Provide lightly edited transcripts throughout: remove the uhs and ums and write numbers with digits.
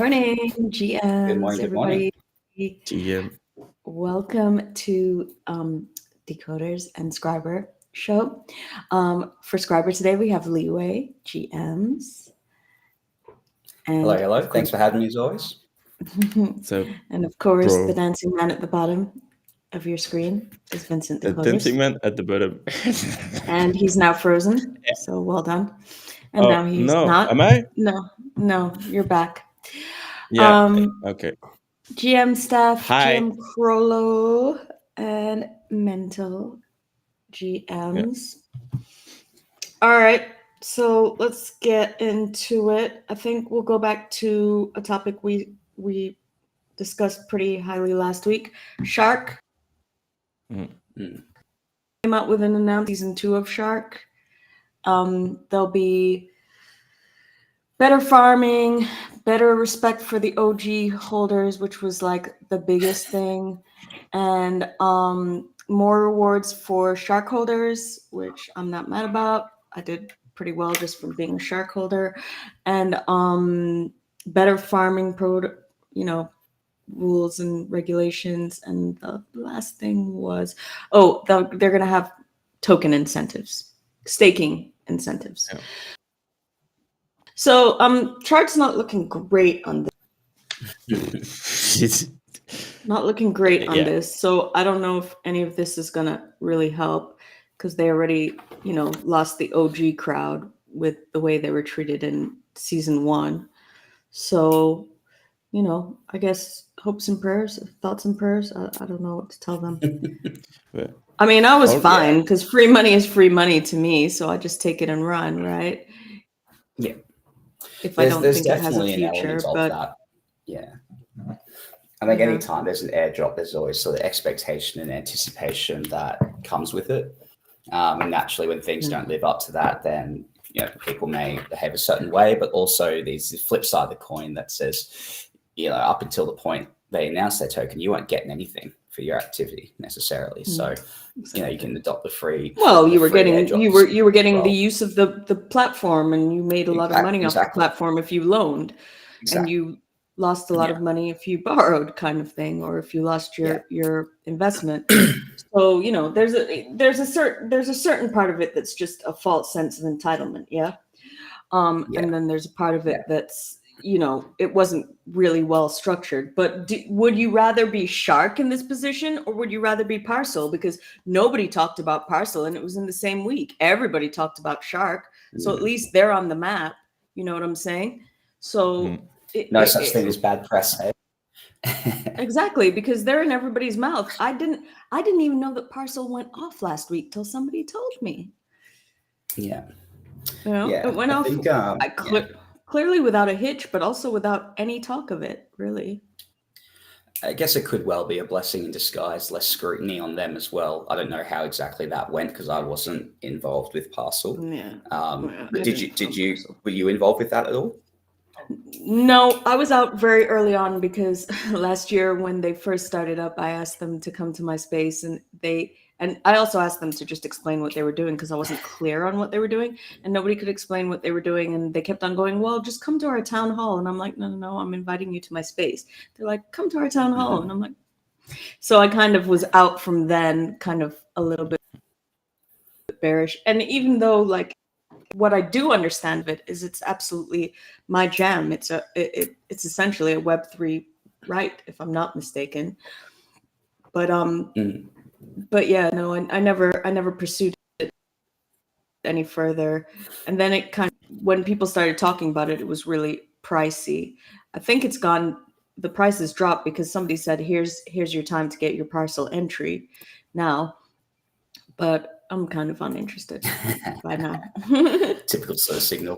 morning, Good GMs, morning. Good everybody. morning. GM. Welcome to Decoders and Skribr show. For Skribr today, we have Leeway, GMs. And Hello, hello. of course- Thanks for having me as always. So, and of course, bro. the dancing man at the bottom of your screen is Vincent The Decoders. dancing man at the bottom. And he's now frozen, so well done. And Oh, now he's no. not. Am I? No, you're back. Yeah. Okay. GM staff, Hi. GM Crollo, and mental GMs. All right, so let's get into it. I think we'll go back to a topic we discussed pretty highly last week. Shark came out with an announcement, season 2 of Shark. There'll be better farming, better respect for the OG holders, which was like the biggest thing, and more rewards for shark holders, which I'm not mad about. I did pretty well just from being a shark holder, and better farming rules and regulations. And the last thing was, they're gonna have token incentives, staking incentives. Yeah. So chart's not looking great on this. Not looking great on this. So I don't know if any of this is gonna really help, because they already, lost the OG crowd with the way they were treated in season 1. So, I guess hopes and prayers, thoughts and prayers. I don't know what to tell them. I mean, I was fine because free money is free money to me, so I just take it and run, right? Yeah. If I don't think it has a future, but that. Yeah. I think anytime there's an airdrop, there's always sort of expectation and anticipation that comes with it. And naturally, when things don't live up to that, then people may behave a certain way. But also, there's the flip side of the coin that says, up until the point they announce their token, you weren't getting anything for your activity necessarily. So, you can adopt the free. Well, you were getting the use of the platform, and you made a lot of money off the platform if you loaned, and you lost a lot of money if you borrowed, kind of thing, or if you lost your investment. So there's a certain part of it that's just a false sense of entitlement, and then there's a part of it that's it wasn't really well structured. But would you rather be Shark in this position, or would you rather be Parcel? Because nobody talked about Parcel, and it was in the same week. Everybody talked about Shark, so at least they're on the map. You know what I'm saying? So no such thing as bad press. Exactly, because they're in everybody's mouth. I didn't even know that Parcel went off last week till somebody told me. Yeah. It went off. Clearly without a hitch, but also without any talk of it, really. I guess it could well be a blessing in disguise, less scrutiny on them as well. I don't know how exactly that went because I wasn't involved with Parcel. But were you involved with that at all? No, I was out very early on because last year when they first started up, I asked them to come to my space, and I also asked them to just explain what they were doing because I wasn't clear on what they were doing, and nobody could explain what they were doing. And they kept on going, well, just come to our town hall. And I'm like, no, I'm inviting you to my space. They're like, come to our town hall. And I'm like, so I kind of was out from then, kind of a little bit bearish. And even though what I do understand of it is it's absolutely my jam. It's essentially a Web3 right, if I'm not mistaken. But But yeah, no, I never pursued it any further. And then it kind of, when people started talking about it, it was really pricey. I think the prices dropped because somebody said, here's your time to get your Parcel entry now. But I'm kind of uninterested by now. Typical sort of signal.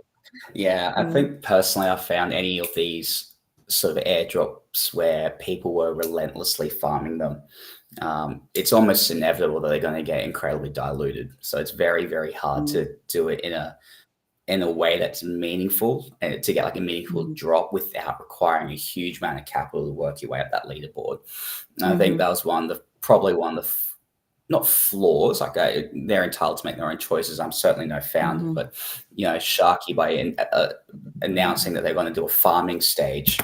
Yeah, I think personally I found any of these sort of airdrops where people were relentlessly farming them, it's almost inevitable that they're going to get incredibly diluted. So it's very, very hard to do it in a way that's meaningful, and to get like a meaningful drop without requiring a huge amount of capital to work your way up that leaderboard. And I think that was probably one of the not flaws. Like they're entitled to make their own choices. I'm certainly no founder, but Sharky by announcing that they're going to do a farming stage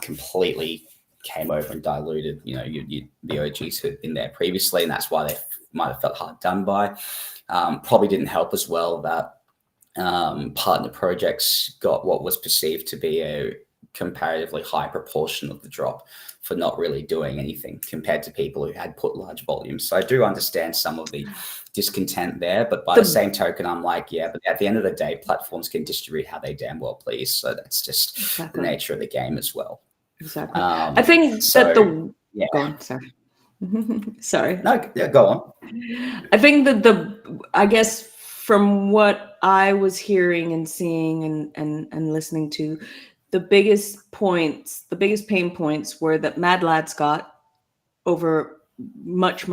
completely came over and diluted, the OGs who had been there previously, and that's why they might have felt hard done by. Probably didn't help as well that partner projects got what was perceived to be a comparatively high proportion of the drop for not really doing anything compared to people who had put large volumes. So I do understand some of the discontent there, but by the same token, I'm like, yeah, but at the end of the day, platforms can distribute how they damn well please. So that's just the nature of the game as well. Exactly. I think that the yeah. Go on, sorry. Sorry. No, yeah, go on. I think that I guess from what I was hearing and seeing and listening to, the biggest pain points were that Mad Lads got over much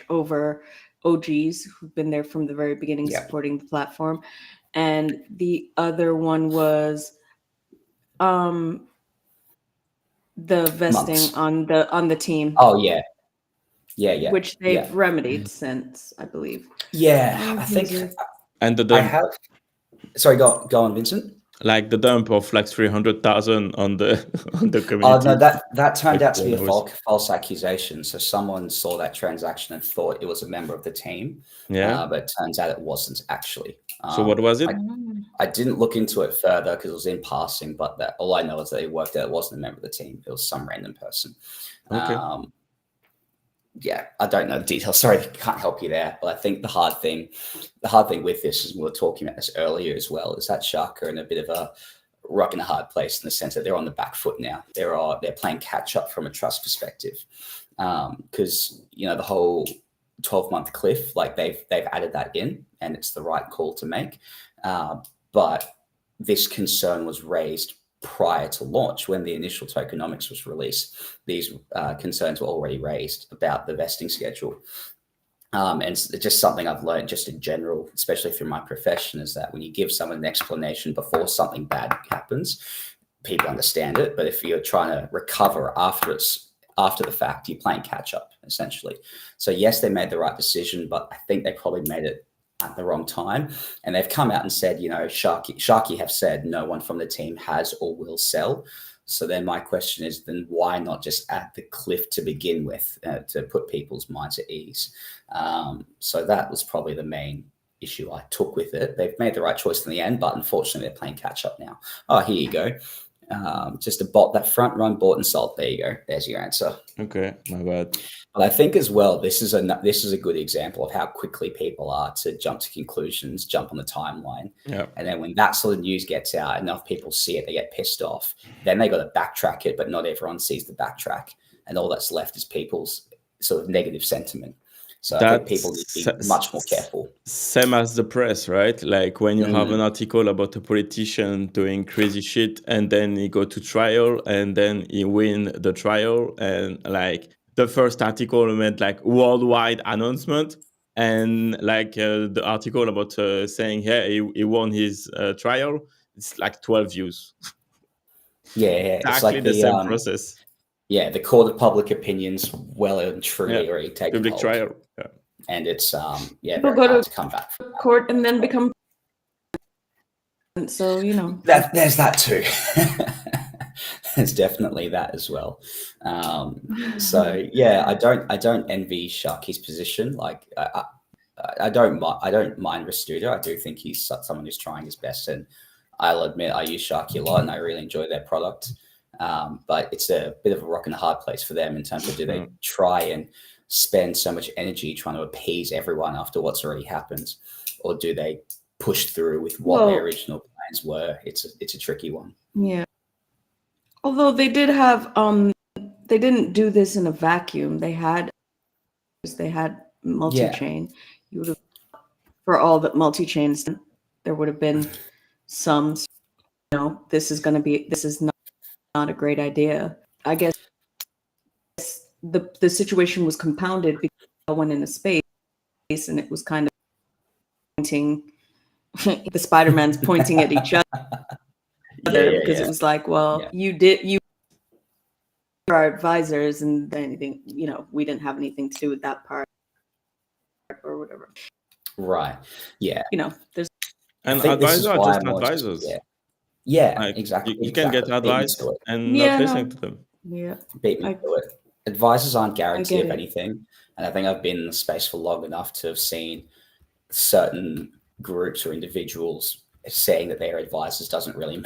over OGs who've been there from the very beginning supporting the platform. And the other one was the vesting on the team. Oh yeah. Yeah. Which they've remedied since, I believe. Yeah, I think. And the dump. Sorry, go on, Vincent. Like the dump of like 300,000 on the community. Oh no, that turned out to be a false accusation. So someone saw that transaction and thought it was a member of the team. Yeah, but it turns out it wasn't actually. So what was it? I didn't look into it further because it was in passing. But all I know is that it worked out it wasn't a member of the team. It was some random person. Okay. Yeah, I don't know the details. Sorry, can't help you there. But I think the hard thing with this, is we were talking about this earlier as well, is that Shark are in a bit of a rock and a hard place in the sense that they're on the back foot now. They're playing catch up from a trust perspective, because the whole 12-month cliff, like they've added that in, and it's the right call to make. But this concern was raised prior to launch. When the initial tokenomics was released, these concerns were already raised about the vesting schedule. And it's just something I've learned just in general, especially through my profession, is that when you give someone an explanation before something bad happens, people understand it. But if you're trying to recover after the fact, you're playing catch up, essentially. So yes, they made the right decision, but I think they probably made it at the wrong time. And they've come out and said, Sharky have said no one from the team has or will sell. So then my question is, then why not just add the cliff to begin with, to put people's minds at ease? So that was probably the main issue I took with it. They've made the right choice in the end, but unfortunately they're playing catch up now. Oh, here you go. Just a bot that front run bought and sold. There you go. There's your answer. Okay, my bad. But I think as well, this is a good example of how quickly people are to jump to conclusions, jump on the timeline. Yeah. And then when that sort of news gets out, enough people see it, they get pissed off. Then they got to backtrack it, but not everyone sees the backtrack. And all that's left is people's sort of negative sentiment. So I think people need to be much more careful. Same as the press, right? Like when you have an article about a politician doing crazy shit and then he go to trial and then he win the trial, and like the first article made like worldwide announcement, and like the article about saying, hey, he won his trial, it's like 12 views. Yeah. Exactly, it's like the same process. Yeah, the court of public opinions well and truly already taken public hold. Trial. Yeah. And it's very go hard to to come back from that. Court and then become. So there's that too. There's definitely that as well. So yeah, I don't envy Sharky's position. Like I don't mind Restuda. I do think he's someone who's trying his best, and I'll admit I use Sharky a lot and I really enjoy their product. But it's a bit of a rock and a hard place for them in terms of, do they try and spend so much energy trying to appease everyone after what's already happened, or do they push through with what their original plans were? It's a tricky one. Yeah. Although they did have, they didn't do this in a vacuum. They had multi-chain. You would have, for all that multi-chains, there would have been some, this is not a great idea. I guess the situation was compounded because I went into space and it was kind of pointing, the Spider-Man's pointing at each other because it was like, well, you are our advisors, and anything, we didn't have anything to do with that part or whatever. Right. Yeah. There's and advisors are just advisors. Yeah. Yeah, Like exactly. you can get Exactly. Beat me advice to it. and Yeah, not listening no. to them. Yeah, Beat me I to it. Advisors aren't guarantee get of it. anything. And I think I've been in the space for long enough to have seen certain groups or individuals saying that their advisors doesn't really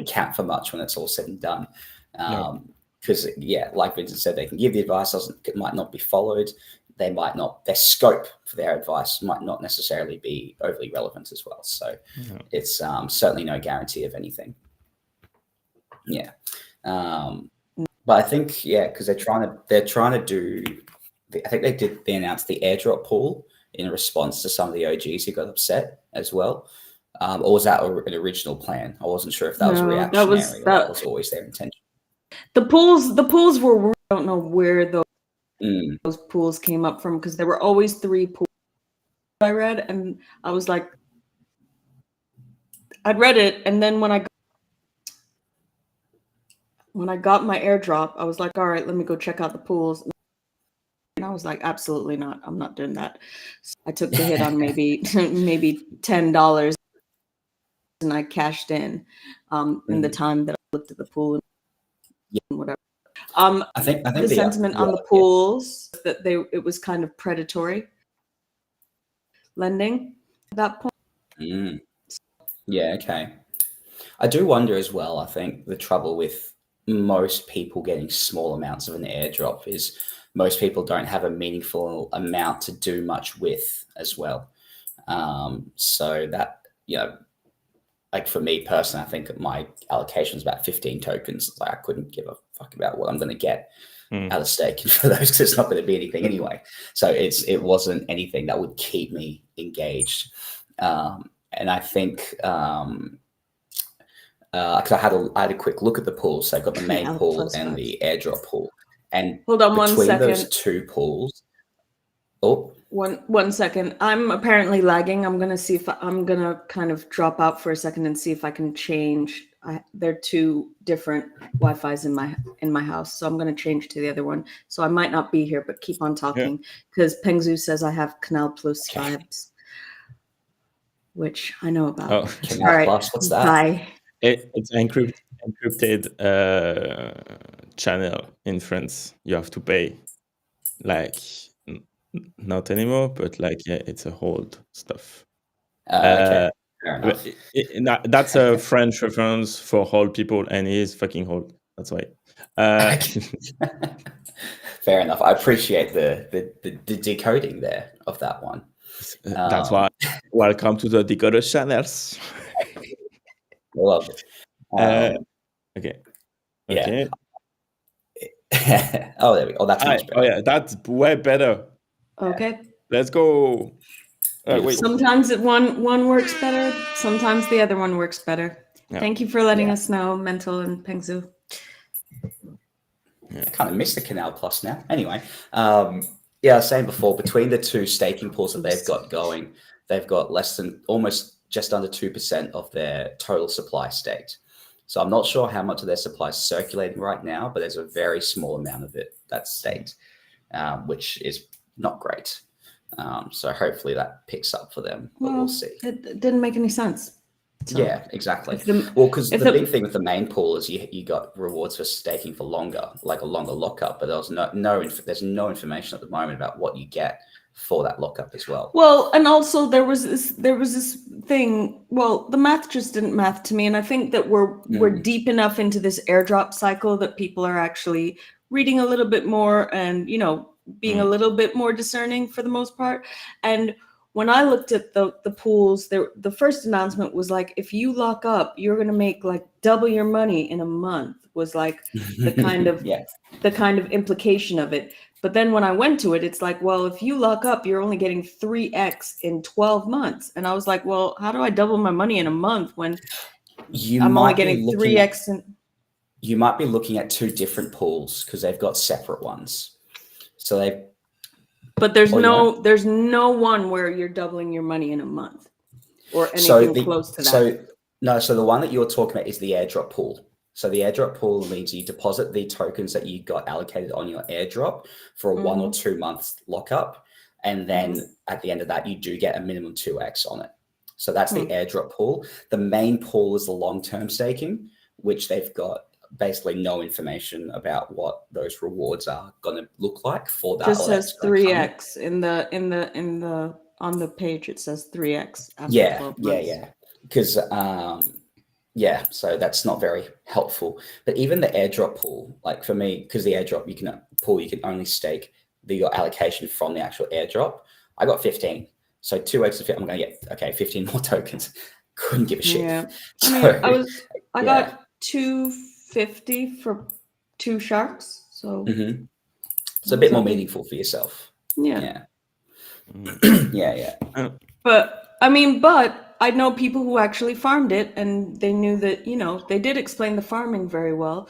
count for much when it's all said and done. Yeah. Because like Vincent said, they can give the advice, it might not be followed. Their scope for their advice might not necessarily be overly relevant as well. So it's certainly no guarantee of anything. Yeah. But I think, because they're trying to do, I think they announced the airdrop pool in response to some of the OGs who got upset as well. Or was that an original plan? I wasn't sure if that was reactionary or that was always their intention. The pools were, I don't know where those pools came up from, because there were always 3 pools I read, and I was like, I'd read it, and then when I got my airdrop, I was like, all right, let me go check out the pools. And I was like, absolutely not. I'm not doing that. So I took the hit on maybe $10, and I cashed in the time that I looked at the pool and whatever. I think the sentiment on the pools that it was kind of predatory lending at that point. Yeah, okay. I do wonder as well, I think the trouble with most people getting small amounts of an airdrop is most people don't have a meaningful amount to do much with as well. So that, like for me personally, I think my allocation is about 15 tokens. Like I couldn't give a fuck about what I'm going to get out of staking for those, because it's not going to be anything anyway. So it wasn't anything that would keep me engaged. And I think because I had a quick look at the pools. So I got the main pool and the airdrop pool, and hold on between those 2 pools. Oh, one second. I'm apparently lagging. I'm gonna see if I'm gonna kind of drop out for a second and see if I can change. There are 2 different Wi-Fi's in my house, so I'm gonna change to the other one. So I might not be here, but keep on talking, because Pengzu says I have Canal Plus vibes, which I know about. Oh, Canal Plus, what's that? Bye. It's encrypted channel in France. You have to pay, like not anymore, but like it's a old stuff. Okay, fair enough. That's a French reference for old people, and he is fucking old. That's why. Fair enough. I appreciate the decoding there of that one. That's why. Welcome to the Decoder channels. Love it. Okay. Yeah. Oh, there we go. Oh, that's much better. Oh, yeah, that's way better. Okay. Let's go. Wait. Sometimes one works better. Sometimes the other one works better. Yeah. Thank you for letting us know, Mental and Pengzu. I kind of miss the Canal Plus now. Anyway, I was saying before, between the 2 staking pools that they've got going, they've got almost just under 2% of their total supply staked. So I'm not sure how much of their supply is circulating right now, but there's a very small amount of it that's staked, which is not great. So hopefully that picks up for them, but we'll see. It didn't make any sense. So yeah, exactly. Because the big thing with the main pool is you got rewards for staking for longer, like a longer lockup, but there's no information at the moment about what you get for that lockup as well. Well, and also there was this thing. Well, the math just didn't math to me, and I think that we're deep enough into this airdrop cycle that people are actually reading a little bit more and being a little bit more discerning for the most part. And when I looked at the pools, the first announcement was like, if you lock up, you're going to make like double your money in a month, was like the kind of the kind of implication of it. But then when I went to it, it's like, well, if you lock up, you're only getting 3x in 12 months. And I was like, well, how do I double my money in a month when I'm only getting 3x? You might be looking at 2 different pools because they've got separate ones. So but there's no one where you're doubling your money in a month or anything close to that. So the one that you're talking about is the airdrop pool. So the airdrop pool means you deposit the tokens that you got allocated on your airdrop for a 1 or 2 month lockup. And then at the end of that, you do get a minimum 2x on it. So that's the airdrop pool. The main pool is the long-term staking, which they've got basically no information about what those rewards are going to look like for that. Just says 3x in the on the page. It says 3x after 12 months. Yeah. Because so that's not very helpful. But even the airdrop pool, like for me, because the airdrop you can only stake your allocation from the actual airdrop. I got 15. So 2x of it, I'm going to get 15 more tokens. Couldn't give a shit. Yeah, So, I mean, I got 250 for 2 sharks. So it's a bit more meaningful for yourself. Yeah. Yeah. But I know people who actually farmed it, and they knew that, they did explain the farming very well,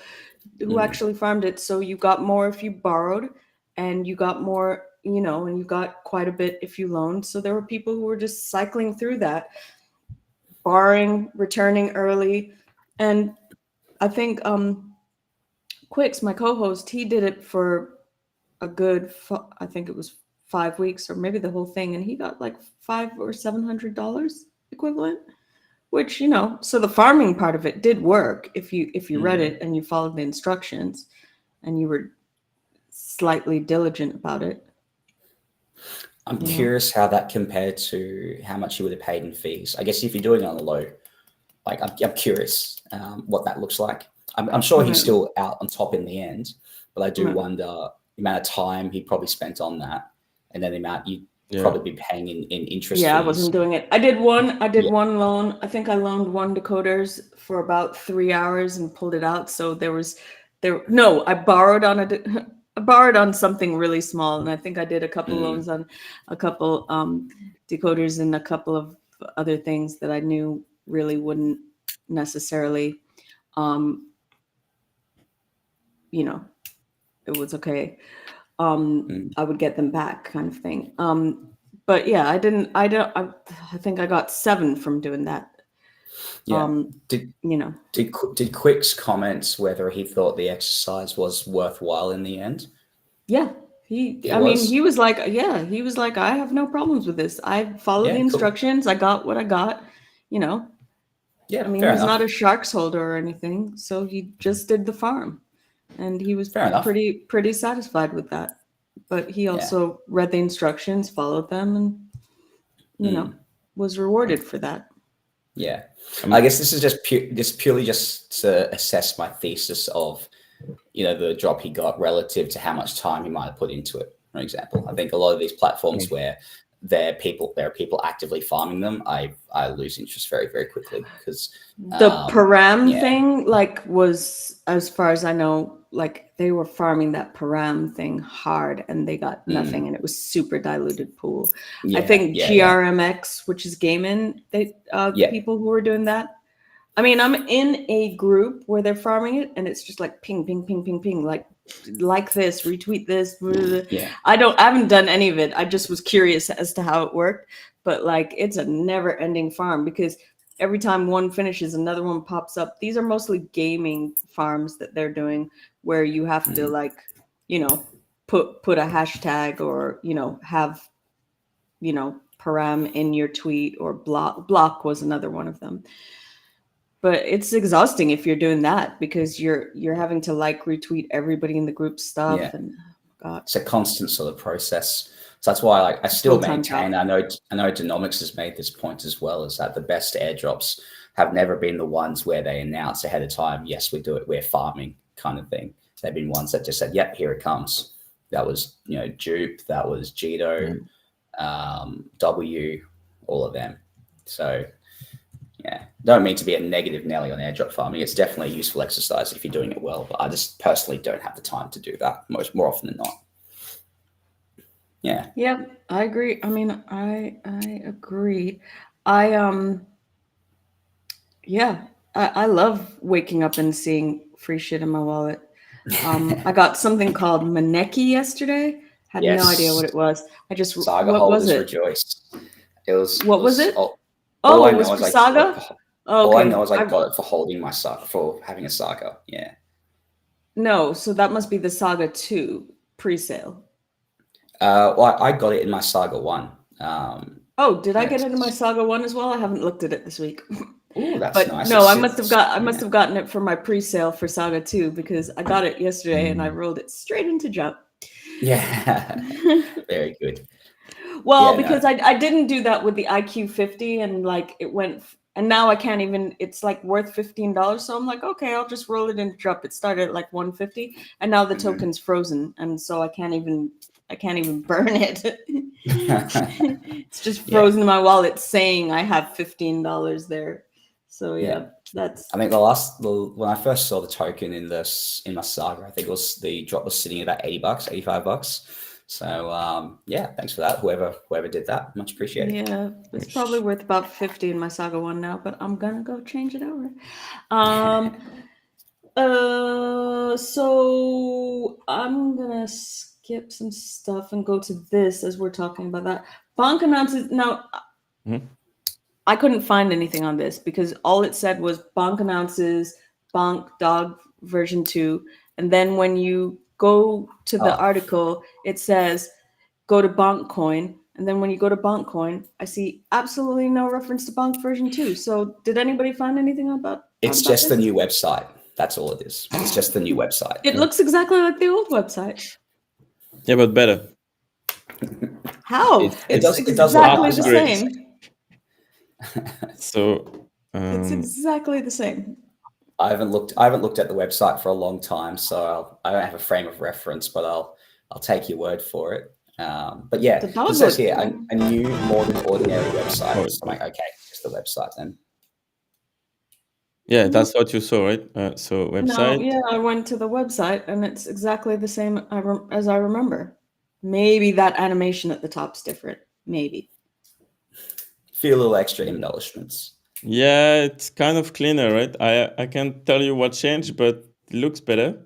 who actually farmed it. So you got more if you borrowed, and you got more, and you got quite a bit if you loaned. So there were people who were just cycling through that, borrowing, returning early. And I think Quix, my co-host, he did it for a good, I think it was 5 weeks or maybe the whole thing, and he got like $500 or $700 equivalent, which, so the farming part of it did work if you read it and you followed the instructions and you were slightly diligent about it. I'm curious how that compared to how much you would have paid in fees. I guess if you're doing it on the low, like I'm curious what that looks like. I'm sure he's still out on top in the end, but I do wonder the amount of time he probably spent on that, and then the amount you'd probably be paying in interest. Yeah, fees. I wasn't doing it. I did one loan. I think I loaned 1 decoders for about 3 hours and pulled it out. So I borrowed on something really small, and I think I did a couple loans on a couple decoders and a couple of other things that I knew really wouldn't necessarily, it was okay. I would get them back, kind of thing. But yeah, I think I got 7 from doing that. Yeah. Did Quix comments whether he thought the exercise was worthwhile in the end? Yeah. He was like, I have no problems with this. I followed the instructions. Cool. I got what I got, Yeah. He's not a sharks holder or anything. So he just did the farm, and he was pretty satisfied with that. But he also read the instructions, followed them, and, was rewarded for that. Yeah. I guess this is just purely just to assess my thesis of, the drop he got relative to how much time he might have put into it. For example, I think a lot of these platforms where there are people actively farming them, I lose interest very, very quickly, because the param thing, was, as far as I know, they were farming that param thing hard, and they got nothing, and it was super diluted pool. I think GRMX, which is gaming, people who were doing that. I'm in a group where they're farming it, and it's just like ping, ping, ping, ping, ping, like this, retweet this. I haven't done any of it. I just was curious as to how it worked, but it's a never ending farm, because every time one finishes, another one pops up. These are mostly gaming farms that they're doing, where you have to put a hashtag, or, have, param in your tweet, or block was another one of them. But it's exhausting if you're doing that, because you're having to retweet everybody in the group stuff. Yeah. And it's a constant sort of process. So that's why I still maintain. I know Genomics has made this point as well, is that the best airdrops have never been the ones where they announce ahead of time, yes, we do it, we're farming, kind of thing. They've been ones that just said, yep, here it comes. That was Jupe, that was Jito, W, all of them. So yeah, don't mean to be a negative Nelly on airdrop farming. It's definitely a useful exercise if you're doing it well, but I just personally don't have the time to do that more often than not. Yeah. Yeah, I agree. I agree. I love waking up and seeing free shit in my wallet. I got something called Maneki yesterday. Had no idea what it was. Saga holders rejoice. It was. What was it? All it was for Saga? All I know is I got it for holding my Saga, for having a Saga. Yeah. No, so that must be the Saga 2 pre-sale. Well, I got it in my Saga 1. Oh, did I get into my Saga 1 as well? I haven't looked at it this week. Oh, that's but nice. No, I must have gotten it for my pre-sale for Saga 2 because I got it yesterday and I rolled it straight into Jump. Yeah, very good. Well, because I didn't do that with the IQ 50 and like it went, and now I can't even, it's like worth $15. So I'm like, okay, I'll just roll it into Drop. It started at like 150 and now the token's frozen. And so I can't even burn it. It's just frozen in my wallet saying I have $15 there. So that's. I think when I first saw the token in my Saga, I think the drop was sitting at about $80, $85. So thanks for that. Whoever did that, much appreciated. Yeah, it's probably worth about 50 in my Saga 1 now, but I'm gonna go change it over. So I'm gonna skip some stuff and go to this as we're talking about that. Bonk announces now. I couldn't find anything on this because all it said was Bonk announces Bonk Dog version 2. And then when you go to the article, it says go to Bonk Coin. And then when you go to Bonk Coin, I see absolutely no reference to Bonk version 2. So did anybody find anything about It's just the new website. That's all it is. It's just the new website. It looks exactly like the old website. Yeah, but better. How? It's exactly the same. So it's exactly the same. I haven't looked at the website for a long time, so I don't have a frame of reference, but I'll take your word for it. But yeah, it says here a new, more than ordinary website. So I'm like, okay, just the website then. Yeah, that's what you saw, right? So website. No, yeah, I went to the website and it's exactly the same as I remember. Maybe that animation at the top's different. Maybe. Feel a little extra embellishments. Yeah, it's kind of cleaner, right? I can't tell you what changed, but it looks better.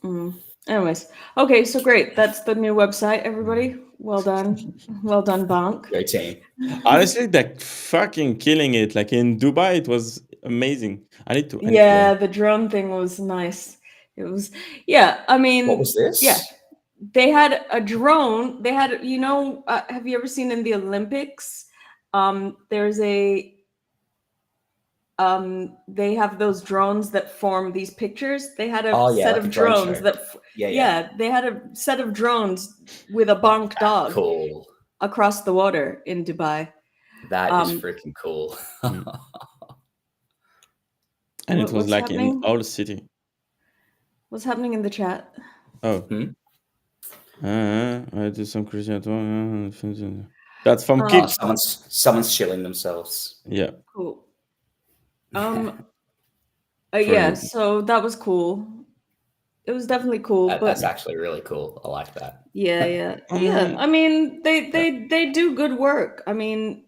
Anyways, okay, so great. That's the new website, everybody. Well done. Well done, Bonk. Great team. Honestly, they're fucking killing it. Like in Dubai, it was amazing. I need to the drone thing was nice. It was, I mean. What was this? Yeah. They had a drone. They had, have you ever seen in the Olympics? There's they have those drones that form these pictures. They had a set of drones they had a set of drones with a bonk dog across the water in Dubai. That is freaking cool. And it was like in our city. What's happening in the chat? Oh. I do some crazy. That's from kids. Someone's chilling themselves. Yeah. Cool. Yeah, so that was cool. It was definitely cool. That's actually really cool. I like that. Yeah. I mean, they do good work. I mean,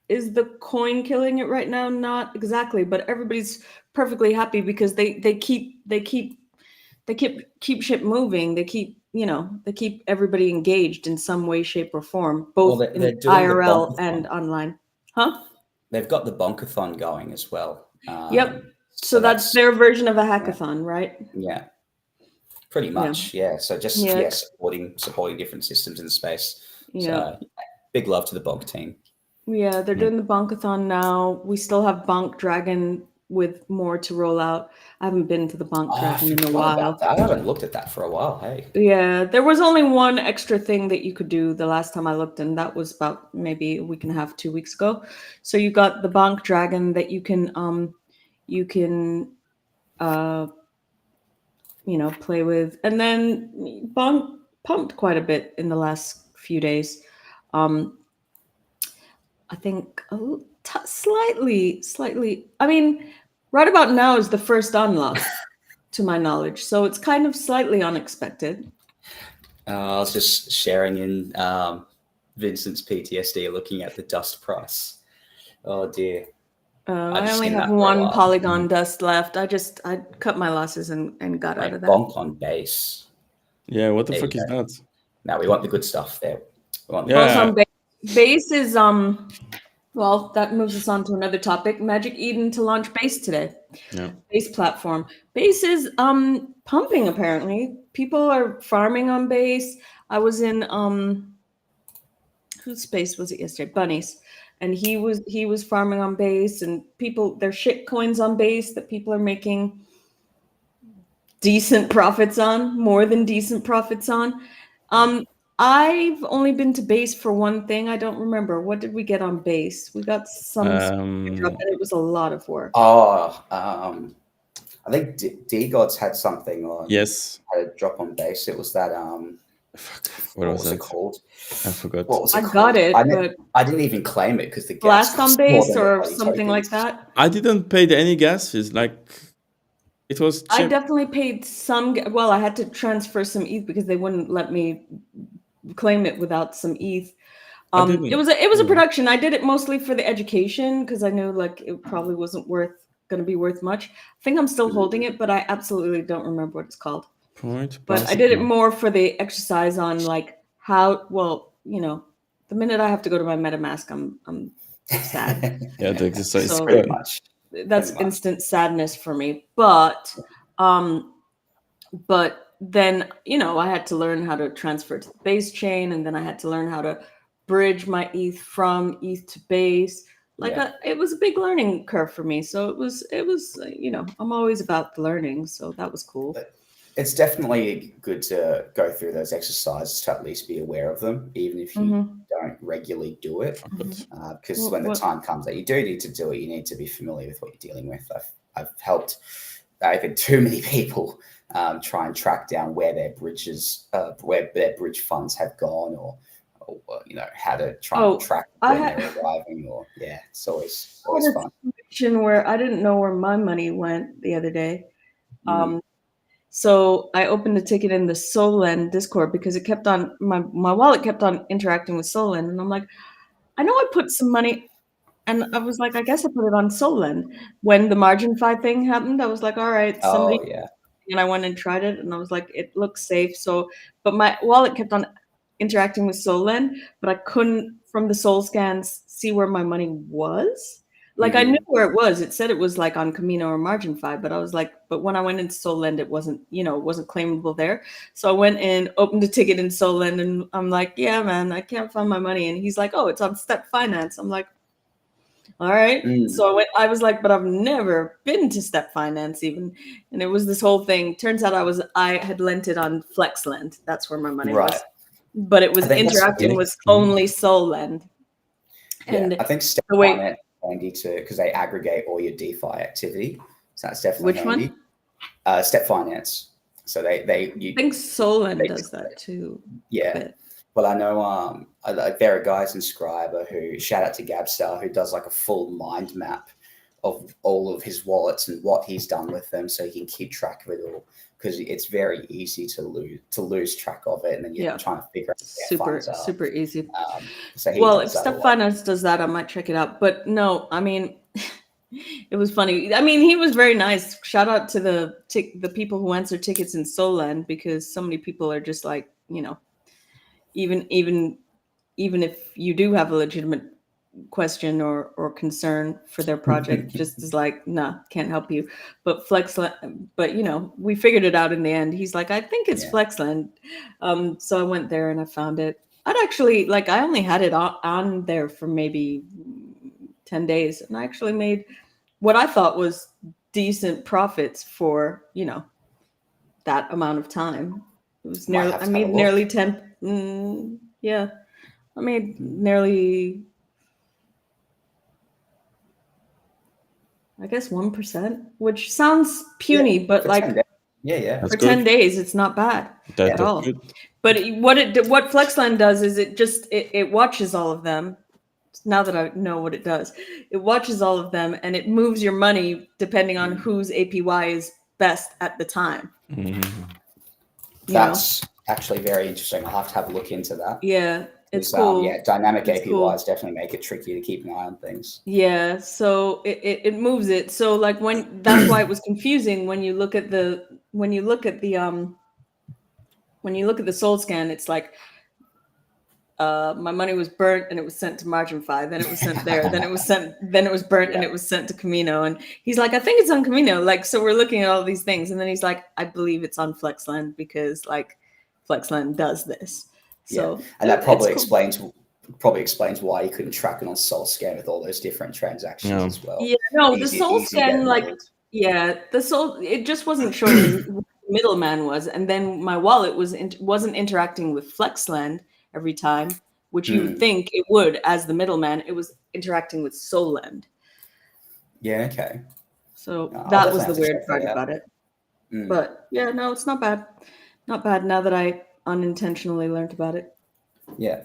is the coin killing it right now? Not exactly, but everybody's perfectly happy because they keep shit moving. They keep everybody engaged in some way, shape, or form, both in IRL and online. Huh? They've got the Bonkathon going as well. Yep. So that's their version of a hackathon, right? Yeah. Pretty much, yeah. So just supporting different systems in the space. Yeah. So big love to the Bonk team. Yeah, they're doing the Bonkathon now. We still have Bonk Dragon with more to roll out. I haven't been to the Bonk Dragon in a while. I haven't looked at that for a while. Hey. Yeah, there was only one extra thing that you could do the last time I looked, and that was about maybe a week and a half, 2 weeks ago. So you got the Bonk Dragon that you can play with, and then Bonk pumped quite a bit in the last few days. I think slightly. I mean, right about now is the first unlock, to my knowledge. So it's kind of slightly unexpected. I was just sharing in Vincent's PTSD, looking at the dust price. Oh dear. I only have one Polygon dust left. I cut my losses and got out of that. Bonk on base. Yeah, what the fuck is that? Now we want the good stuff there. Base is well, that moves us on to another topic. Magic Eden to launch Base today. Yeah. Base platform. Base is pumping apparently. People are farming on Base. I was in whose base was it yesterday? Bunnies. And he was farming on base, and people, there's shit coins on base that people are making decent profits on, more than decent profits on. I've only been to base for one thing. I don't remember. What did we get on base? We got some drop, and it was a lot of work. I think DeGods had something on. Yes. Had a drop on base. It was that what was it called? I forgot. What was it I got it, but I didn't even claim it because the gas blast on cost more base than or the something like tokens. that. I didn't pay any gas fees. Like, it was cheap. I definitely paid some. Well, I had to transfer some ETH because they wouldn't let me claim it without some ETH. It was a production. I did it mostly for the education because I knew like it probably wasn't going to be worth much. I think I'm still holding it, but I absolutely don't remember what it's called. But I did it more for the exercise on like how, well, you know, the minute I have to go to my MetaMask, I'm sad. Yeah, the exercise. So Pretty much. That's instant sadness for me. But then, you know, I had to learn how to transfer to the base chain, and then I had to learn how to bridge my ETH from ETH to base. Like it was a big learning curve for me. So it was, you know, I'm always about the learning. So that was cool. It's definitely good to go through those exercises to at least be aware of them, even if you don't regularly do it. Because when the time comes that you do need to do it, you need to be familiar with what you're dealing with. I've helped even too many people try and track down where their bridges, where their bridge funds have gone, or you know, how to try and track when they're arriving. Or it's always fun. Situation where I didn't know where my money went the other day. So I opened a ticket in the Solend Discord because it kept on, my wallet kept on interacting with Solend, and I'm like, I know I put some money, and I was like, I guess I put it on Solend. When the margin fi thing happened, I was like, all right, somebody, and I went and tried it, and I was like, it looks safe. So, but my wallet kept on interacting with Solend, but I couldn't from the Sol scans see where my money was. Like I knew where it was. It said it was like on Camino or Margin Fi, but I was like, but when I went into Solend, it wasn't, you know, it wasn't claimable there. So I went and opened a ticket in Solend, and I'm like, yeah, man, I can't find my money. And he's like, oh, it's on Step Finance. I'm like, all right. So I was like, but I've never been to Step Finance even. And it was this whole thing. Turns out I had lent it on FlexLend. That's where my money was. But it was interacting with only Solend. And I think Step Finance handy to, because they aggregate all your DeFi activity, so that's definitely handy. Which one? Step Finance. So I think Solend does that too. Yeah. Well, I know there are guys in Skribr who, shout out to Gabstar, who does like a full mind map of all of his wallets and what he's done with them, so he can keep track of it all. Because it's very easy to lose track of it, and then you're trying to figure out super easy. So if Step Finance does that, I might check it out. But no, I mean, it was funny. I mean, he was very nice. Shout out to the people who answer tickets in Solend, because so many people are just like, you know, even if you do have a legitimate question or concern for their project, just is like, nah, can't help you. But but you know, we figured it out in the end. He's like, I think it's FlexLend. So I went there and I found it. I'd actually, like, I only had it on there for maybe 10 days, and I actually made what I thought was decent profits for, you know, that amount of time. It was nearly, I made nearly 10. I made nearly, I guess 1%, which sounds puny, but like for 10 days, it's not bad at all. Good. But what FlexLend does is it watches all of them. Now that I know what it does, it watches all of them, and it moves your money depending on whose APY is best at the time. That's actually very interesting. I'll have to have a look into that. Yeah. It's cool. Dynamic APYs definitely make it tricky to keep an eye on things. Yeah, so it moves it. So like that's why it was confusing when you look at the Sol scan. It's like my money was burnt and it was sent to Margin Fi. Then it was sent there. Then it was burnt and it was sent to Camino. And he's like, I think it's on Camino. Like, so we're looking at all these things, and then he's like, I believe it's on FlexLend because like FlexLend does this. So and that probably explains probably explains why you couldn't track it on SolScan with all those different transactions Yeah. as well. Yeah, no, the Easy soul to scan, get like, muddled. yeah, it just wasn't showing who the middleman was, and then my wallet wasn't interacting with Flexland every time, which you would think it would as the middleman. It was interacting with Solend. Yeah, okay. So I'll that was definitely the have to weird check part that out. about it. But yeah, no, it's not bad. Not bad now that I unintentionally learned about it. Yeah.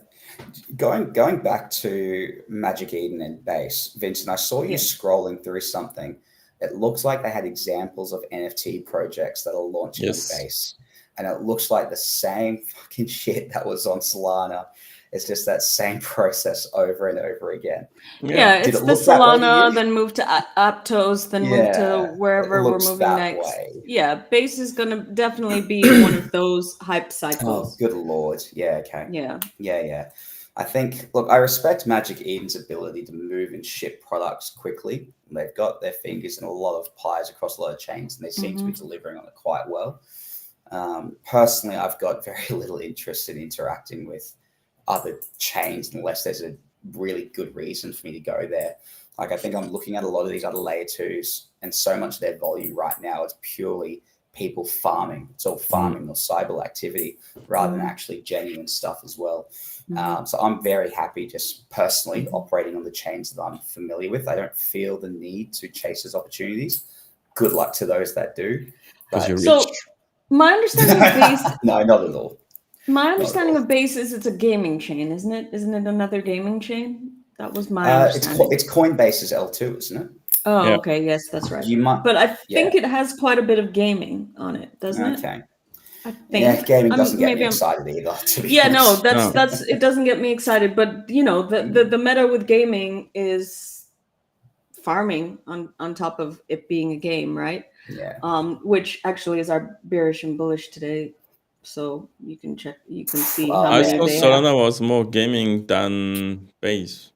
Going back to Magic Eden and Base, Vincent, I saw you Yeah. scrolling through something. It looks like they had examples of NFT projects that are launching Yes. on Base. And it looks like the same fucking shit that was on Solana. It's just that same process over and over again. Yeah, Did it's it the look that way to Solana, you? then move to Aptos, then move to wherever it we're looks moving that next. way. Yeah, Base is going to definitely be one of those hype Oh, cycles. good Lord. Yeah, okay. Yeah. Yeah. I think, look, I respect Magic Eden's ability to move and ship products quickly. They've got their fingers in a lot of pies across a lot of chains, and they seem to be delivering on it quite well. Personally, I've got very little interest in interacting with other chains unless there's a really good reason for me to go there. Like, I think I'm looking at a lot of these other layer twos, and so much of their volume right now is purely people farming. It's all farming or cyber activity rather than actually genuine stuff as well. So I'm very happy just personally operating on the chains that I'm familiar with. I don't feel the need to chase those opportunities. Good luck to those that do. Because you're So rich. my understanding of Base, No, not at all. my understanding of Base is it's a gaming chain, isn't it? Isn't it another gaming chain? That was my understanding. It's Coinbase's L2, isn't it? Oh, Yeah. okay. Yes, that's right. You might, But I think it has quite a bit of gaming on it, doesn't it? okay. I think. Yeah, gaming doesn't get me maybe excited either, to be Yeah, no, honest. that's it doesn't get me excited, but you know, the meta with gaming is farming on top of it being a game, right? Yeah. Which actually is our bearish and bullish today. So you can see how I many saw they have. Solana was more gaming than Base.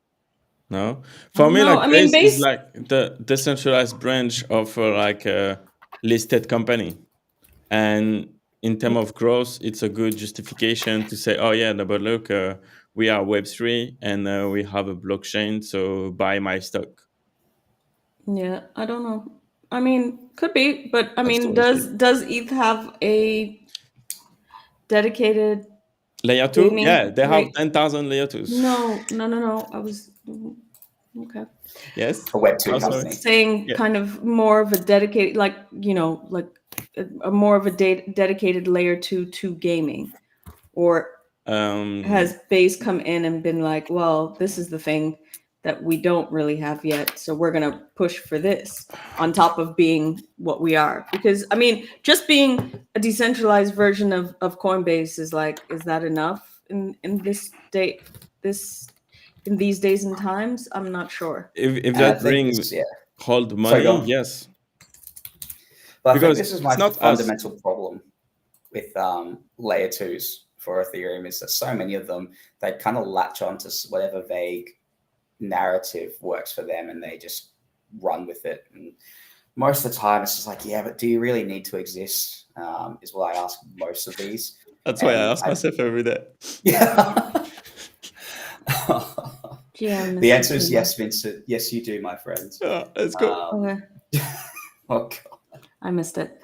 No, for me, No, like I mean, Base is Base- like the decentralized branch of like a listed company, and in terms of growth, it's a good justification to say, oh yeah, no, but look, we are Web3 and we have a blockchain, so buy my stock. Yeah, I don't know. I mean, could be, but I That's mean, the way does ETH have a dedicated Layer 2? gaming Yeah, they have rate? 10,000 Layer 2s. No. I was okay. Yes. A Web2 Oh, sorry. company. Saying Yeah. kind of more of a dedicated, like, you know, like a more of a dedicated layer 2 to gaming, or has Base come in and been like, well, this is the thing that we don't really have yet, so we're gonna push for this on top of being what we are? Because I mean, just being a decentralized version of Coinbase is like, is that enough in these days and times? I'm not sure. If And I that think brings hold Sorry, money, go on. yes. But I think Because this is my it's not as- fundamental problem with layer twos for Ethereum is that so many of them, they kind of latch onto whatever vague narrative works for them and they just run with it. And most of the time it's just like, yeah, but do you really need to exist? Is what I ask most of these. That's why I ask myself every day. Yeah. Yeah, The answer is yes, Vincent. Yes, you do, my friend. Yeah, let's go. Okay. Oh, God. I missed it.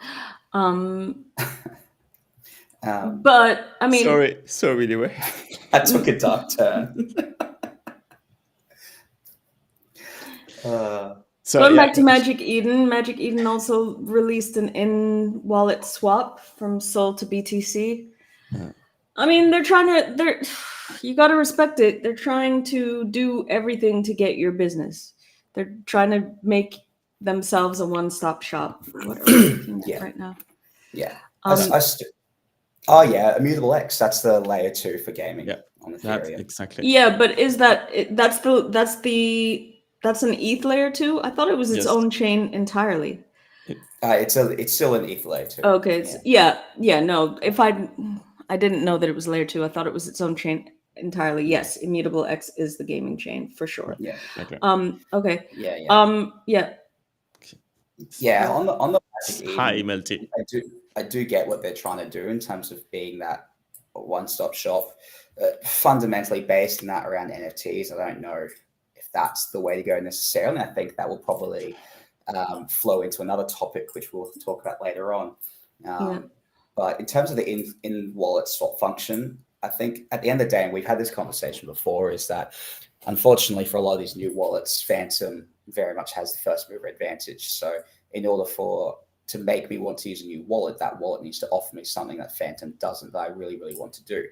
But I mean, sorry, anyway. That took a dark turn. Going back to Magic Eden also released an in-wallet swap from Sol to BTC. Yeah. I mean, you got to respect it. They're trying to do everything to get your business. They're trying to make themselves a one-stop shop. What are we looking at right now? Yeah. Immutable X. That's the layer 2 for gaming on Ethereum. Exactly. Yeah, but is that's an ETH layer 2? I thought it was its own chain entirely. It's still an ETH layer 2. Okay. No. If I didn't know that it was layer 2. I thought it was its own chain entirely. Yes, Immutable X is the gaming chain for sure. Yeah. Okay. Okay. Yeah. Yeah. On the Magic Eden, Hi, Melty. I do get what they're trying to do in terms of being that one-stop shop, fundamentally based in that around NFTs. I don't know if that's the way to go necessarily. I think that will probably flow into another topic, which we'll talk about later on. But in terms of the in-wallet swap function, I think at the end of the day, and we've had this conversation before, is that unfortunately for a lot of these new wallets, Phantom very much has the first mover advantage. So in order to make me want to use a new wallet, that wallet needs to offer me something that Phantom doesn't, that I really, really want to do.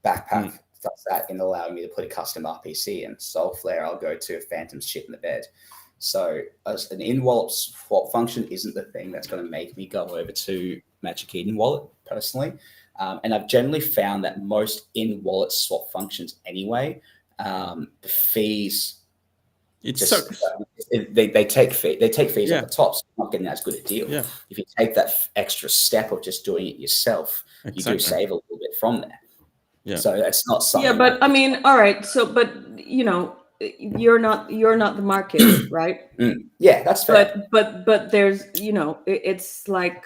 Backpack does that in allowing me to put a custom RPC in. Soulflare, I'll go to Phantom's shit in the bed. So as an in-wallet swap function isn't the thing that's going to make me go over to Magic Eden wallet personally. And I've generally found that most in-wallet swap functions anyway, the fees, they take fees at the top, so you're not getting as good a deal. Yeah. If you take that extra step of just doing it yourself, you do save a little bit from there. Yeah. So that's not something. Yeah, but I mean, all right. So, but you know, you're not the market, right? Yeah, that's fair. But there's, you know, it's like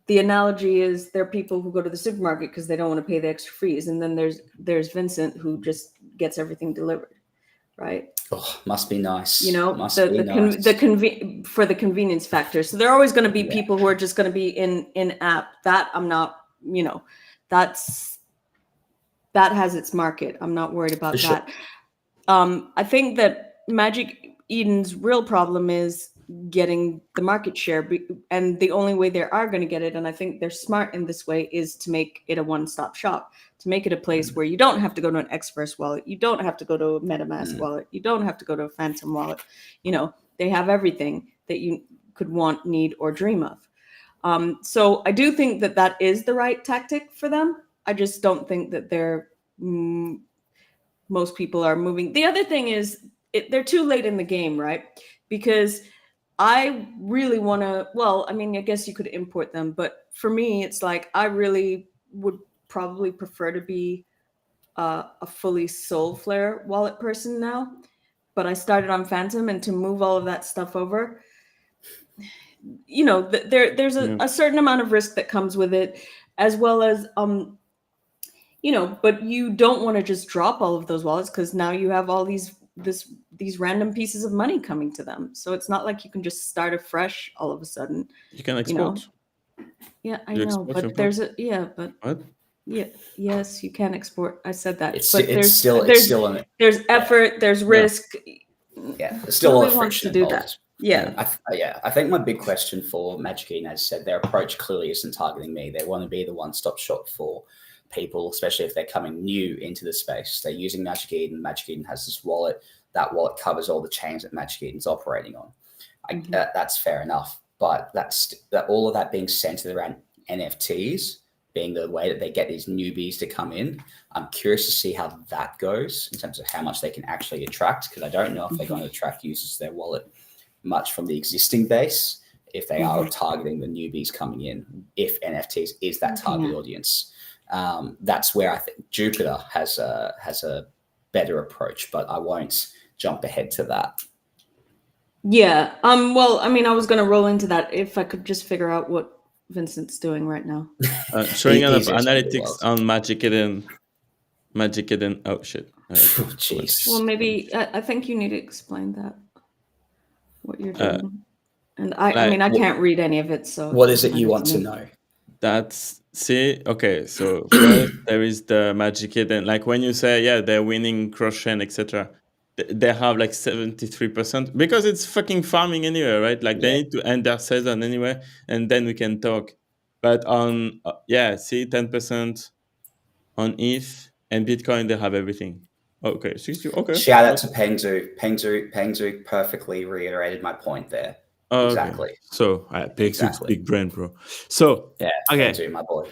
the analogy is there are people who go to the supermarket because they don't want to pay the extra fees, and then there's Vincent who just gets everything delivered, right? Oh, must be nice. You know, for the convenience factor. So there are always going to be people who are just going to be in app. That I'm not, you know, that has its market. I'm not worried about that. I think that Magic Eden's real problem is getting the market share, and the only way they are going to get it, and I think they're smart in this way, is to make it a one-stop shop, to make it a place where you don't have to go to an Xverse wallet, you don't have to go to a MetaMask wallet, you don't have to go to a Phantom wallet. You know, they have everything that you could want, need, or dream of. So I do think that that is the right tactic for them. I just don't think that most people are moving. The other thing is they're too late in the game, right? Because I really want to, well, I mean, I guess you could import them, but for me, it's like I really would probably prefer to be a fully Soulflare wallet person now. But I started on Phantom, and to move all of that stuff over, you know, there's a certain amount of risk that comes with it, as well as, you know, but you don't want to just drop all of those wallets because now you have all these random pieces of money coming to them. So it's not like you can just start afresh all of a sudden. You can export. You know? Yeah, I know, but there's what? Yeah, yes, you can export. I said that. There's effort, there's risk. Yeah, there's still a lot of friction to do involved. that. Yeah. I think my big question for Magic Eden, as said, their approach clearly isn't targeting me. They want to be the one-stop shop for people, especially if they're coming new into the space. They're using Magic Eden. Magic Eden has this wallet. That wallet covers all the chains that Magic Eden's operating on. That's fair enough. But all of that being centered around NFTs being the way that they get these newbies to come in. I'm curious to see how that goes in terms of how much they can actually attract, because I don't know if they're going to attract users to their wallet much from the existing base, if they are targeting the newbies coming in, if NFTs is that target audience. That's where I think Jupiter has a better approach, but I won't jump ahead to that. Yeah. Well, I mean, I was going to roll into that if I could just figure out what Vincent's doing right now. Showing up analytics on Magic Eden. Oh shit. Jeez. Well, maybe I think you need to explain that, what you're doing. And I mean, I can't read any of it. So what is it you want to know? Okay, so first there is the Magic Eden. Like when you say, they're winning cross-chain, etc., they have like 73% because it's fucking farming anyway, right? Like they need to end their season anyway, and then we can talk. But on 10% on ETH and Bitcoin, they have everything. Okay, 60. Okay. Shout out to Pengzu. Pengzu perfectly reiterated my point there. Exactly. Okay. So Pengzu's big brand, bro. So Pengzu, my boy.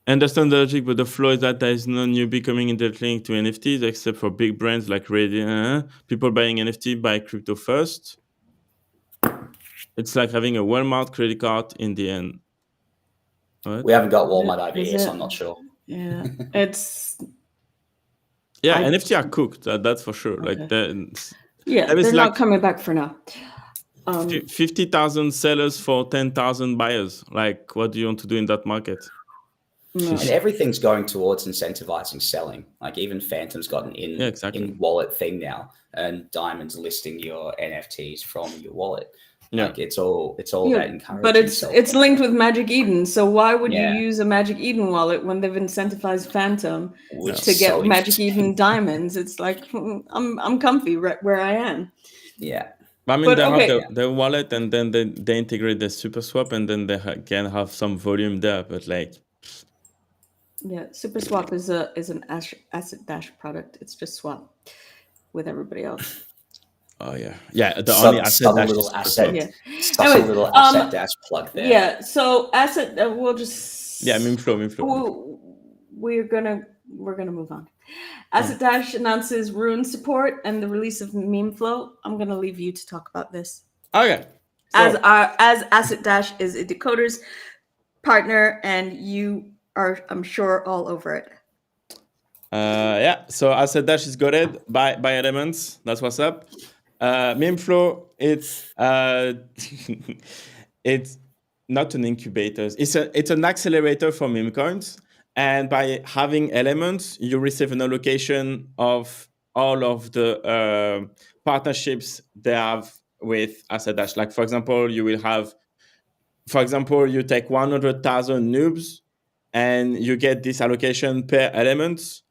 Understand the logic, but the flaw is that there is no newbie coming interlinked to NFTs except for big brands like Reddit. People buying NFT buy crypto first. It's like having a Walmart credit card in the end. What? We haven't got Walmart over here, so I'm not sure. Yeah, it's. NFT are cooked. That's for sure. Okay. Like they're not coming back for now. 50,000 sellers for 10,000 buyers. Like, what do you want to do in that market? No. And everything's going towards incentivizing selling. Like even Phantom's got an in wallet thing now, and Diamond's listing your NFTs from your wallet. Yeah. Like it's all about encouraging. But it's linked with Magic Eden. So why would you use a Magic Eden wallet when they've incentivized Phantom to get Magic Eden diamonds? It's like I'm comfy right where I am. Yeah. I mean, they have the wallet, and then they integrate the Super Swap, and then they can have some volume there. But like, Super Swap is an AssetDash product. It's just swap with everybody else. Oh yeah. The only AssetDash is asset. Such a little AssetDash plug there. Yeah. So we'll just Memeflow. We're gonna move on. AssetDash announces Rune support and the release of Memeflow. I'm gonna leave you to talk about this. Okay. So, as AssetDash is a decoder's partner, and you are, I'm sure, all over it. So AssetDash is goaded by Elements. That's what's up. Memeflow, it's not an incubator. It's an accelerator for meme coins. And by having Elements, you receive an allocation of all of the partnerships they have with AssetDash. Like, for example, you take 100,000 noobs, and you get this allocation per element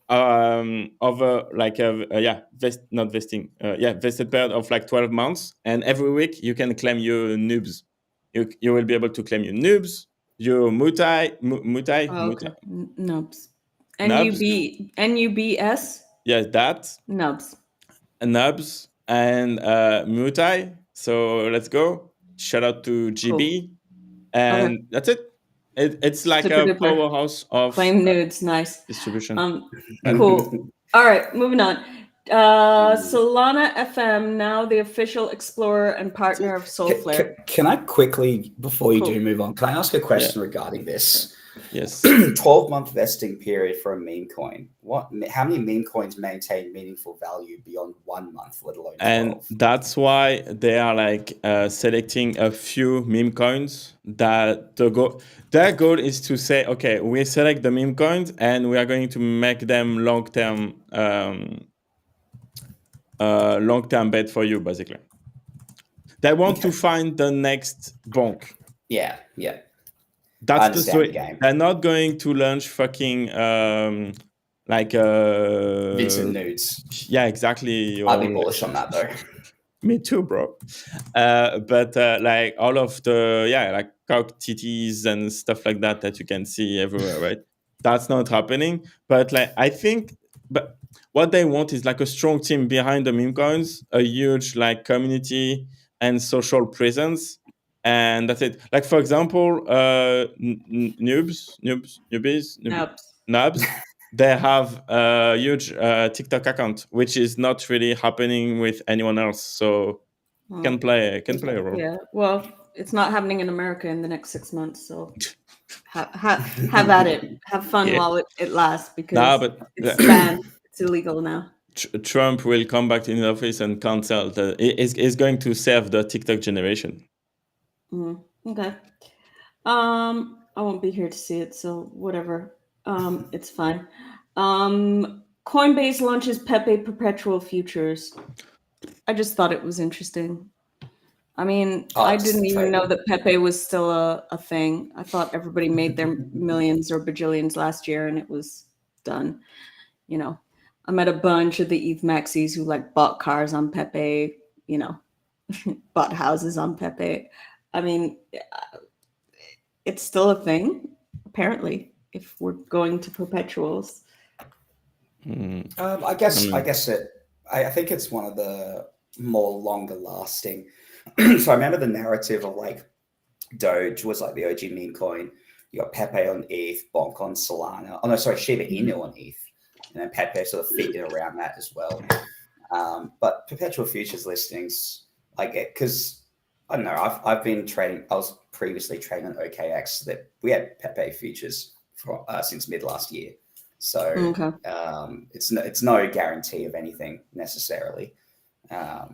over like vested period of like 12 months. And every week you can claim your noobs. You will be able to claim your noobs, your MOUTAI. Nubs. NUBS? Yes, that. Nubs. Nubs and MOUTAI. So let's go. Shout out to GB. Cool. And that's it. It's like a powerhouse of claim nudes. Nice distribution. Cool. All right, moving on. Solana FM, now the official explorer and partner of Soulflare. Can I quickly, before you do move on, can I ask a question regarding this? Yes. 12-month vesting period for a meme coin. How many meme coins maintain meaningful value beyond 1 month, let alone 12? And that's why they are like selecting a few meme coins that their goal is to say, okay, we select the meme coins and we are going to make them long-term bet for you, basically. They want to find the next bonk. Yeah. That's the story. They're not going to launch fucking bits and nudes. Yeah, exactly. I'd be bullish on that though. Me too, bro. But like all of the like cock titties and stuff like that you can see everywhere, right? That's not happening. But like I think, but what they want is like a strong team behind the meme coins, a huge like community and social presence. And that's it. Like, for example, Nubs, they have a huge TikTok account, which is not really happening with anyone else. So can play a role. Yeah, well, it's not happening in America in the next 6 months. So have at it. Have fun while it lasts, because it's banned. It's illegal now. Trump will come back in the office and cancel is going to save the TikTok generation. Okay. I won't be here to see it, so whatever. It's fine. Coinbase launches Pepe perpetual futures. I just thought it was interesting. I mean, I didn't even know that Pepe was still a thing. I thought everybody made their millions or bajillions last year and it was done. You know, I met a bunch of the ETH maxis who like bought cars on Pepe, you know, bought houses on Pepe. I mean, it's still a thing, apparently, if we're going to perpetuals. I think it's one of the more longer lasting. So I remember the narrative of like Doge was like the OG meme coin. You got Pepe on ETH, Bonk on Solana. Oh no, sorry, Shiba Inu on ETH, and then Pepe sort of fit in around that as well. But perpetual futures listings, like it, because I don't know, I've been trading. I was previously trading on OKX that we had Pepe futures for since mid last year. So it's no guarantee of anything necessarily. There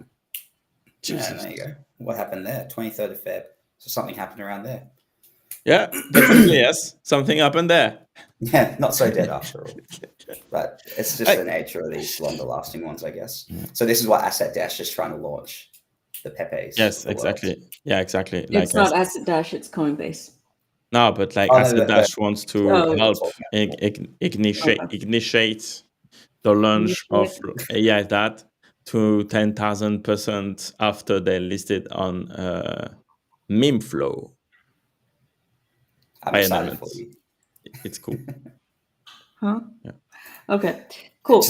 you go. What happened there? 23rd of Feb. So something happened around there. Yeah, definitely yes. Something happened there. Yeah, not so dead after all. But it's just I- the nature of these longer lasting ones, I guess. So this is what AssetDash is trying to launch, the Pepes Yes, of the world. exactly. Yeah, exactly. It's not AssetDash, it's Coinbase. No, but like Oh, no, AssetDash wants to Oh. help talking initiate the launch of AI that to 10,000% after they listed on Memeflow. I'm by excited element. for you. It's cool. Huh? Yeah. Okay, cool.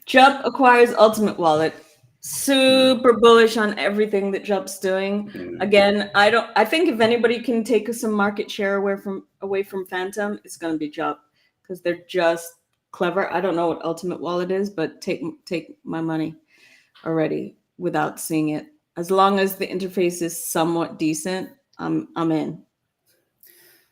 Jup acquires Ultimate Wallet. Super bullish on everything that Jup's doing. Again, I think if anybody can take some market share away from Phantom, it's gonna be Jup, because they're just clever. I don't know what Ultimate Wallet is, but take my money already without seeing it. As long as the interface is somewhat decent, I'm in.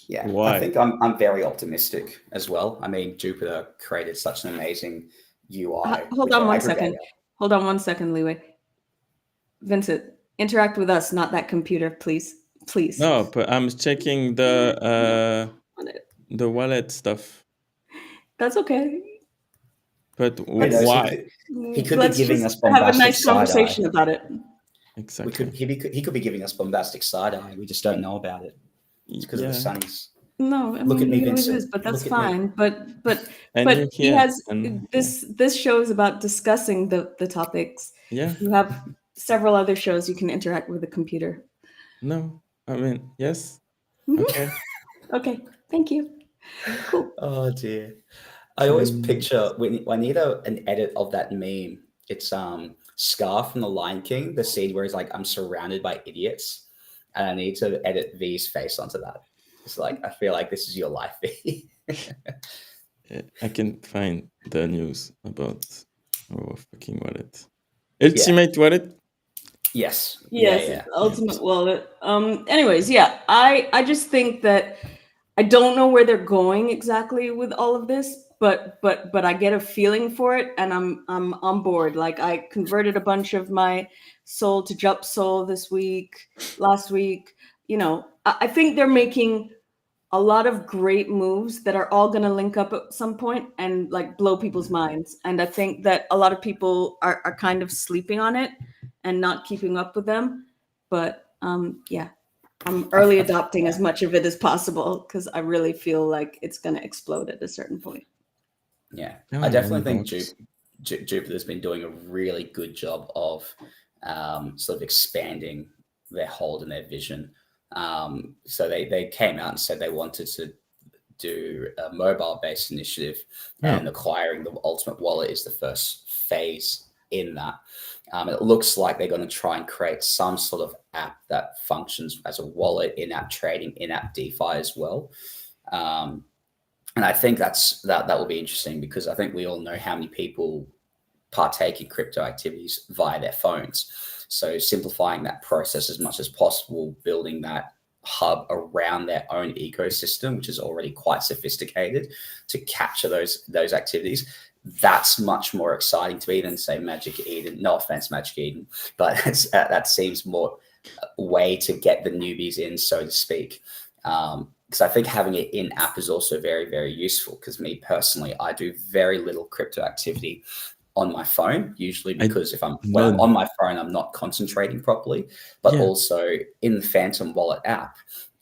Yeah, Why? I think I'm very optimistic as well. I mean, Jupiter created such an amazing UI. Hold on 1 second. Hold on 1 second, Leeway. Vincent, interact with us, not that computer, please. Please. No, but I'm checking the wallet stuff. That's okay. But knows, why? He could Let's be giving just us bombastic have a nice side-eye. conversation about it. Exactly. He could be giving us bombastic side eye. We just don't know about it. It's because of the sunnies. No, I Look mean, at me, he always Vincent. is, but that's Look at me. fine. But And he has and this show is about discussing the topics. Yeah. You have several other shows you can interact with the computer. No, I mean, yes. Okay. Okay, thank you. Cool. Oh dear. I always picture when I need an edit of that meme. It's Scar from The Lion King, the scene where he's like, "I'm surrounded by idiots," and I need to edit V's face onto that. It's like I feel like this is your life, V. I can find the news about fucking wallet. Ultimate wallet. Yes. Yes, Yeah. Ultimate Wallet. Anyways, yeah, I just think that I don't know where they're going exactly with all of this, but I get a feeling for it, and I'm on board. Like, I converted a bunch of my Soul to Jup Soul last week. You know, I think they're making a lot of great moves that are all going to link up at some point and like blow people's minds. And I think that a lot of people are kind of sleeping on it and not keeping up with them. But yeah, I'm early adopting as much of it as possible because I really feel like it's going to explode at a certain point. Yeah, I definitely think Jupiter's been doing a really good job of sort of expanding their hold and their vision. So they came out and said they wanted to do a mobile-based initiative, and acquiring the Ultimate Wallet is the first phase in that. It looks like they're going to try and create some sort of app that functions as a wallet, in-app trading, in-app DeFi as well. And I think that will be interesting, because I think we all know how many people partake in crypto activities via their phones. So simplifying that process as much as possible, building that hub around their own ecosystem, which is already quite sophisticated, to capture those activities. That's much more exciting to me than, say, Magic Eden. No offense, Magic Eden, but that seems more a way to get the newbies in, so to speak. Because I think having it in app is also very, very useful. Because me personally, I do very little crypto activity on my phone, usually because when I'm on my phone, I'm not concentrating properly. But also in the Phantom Wallet app,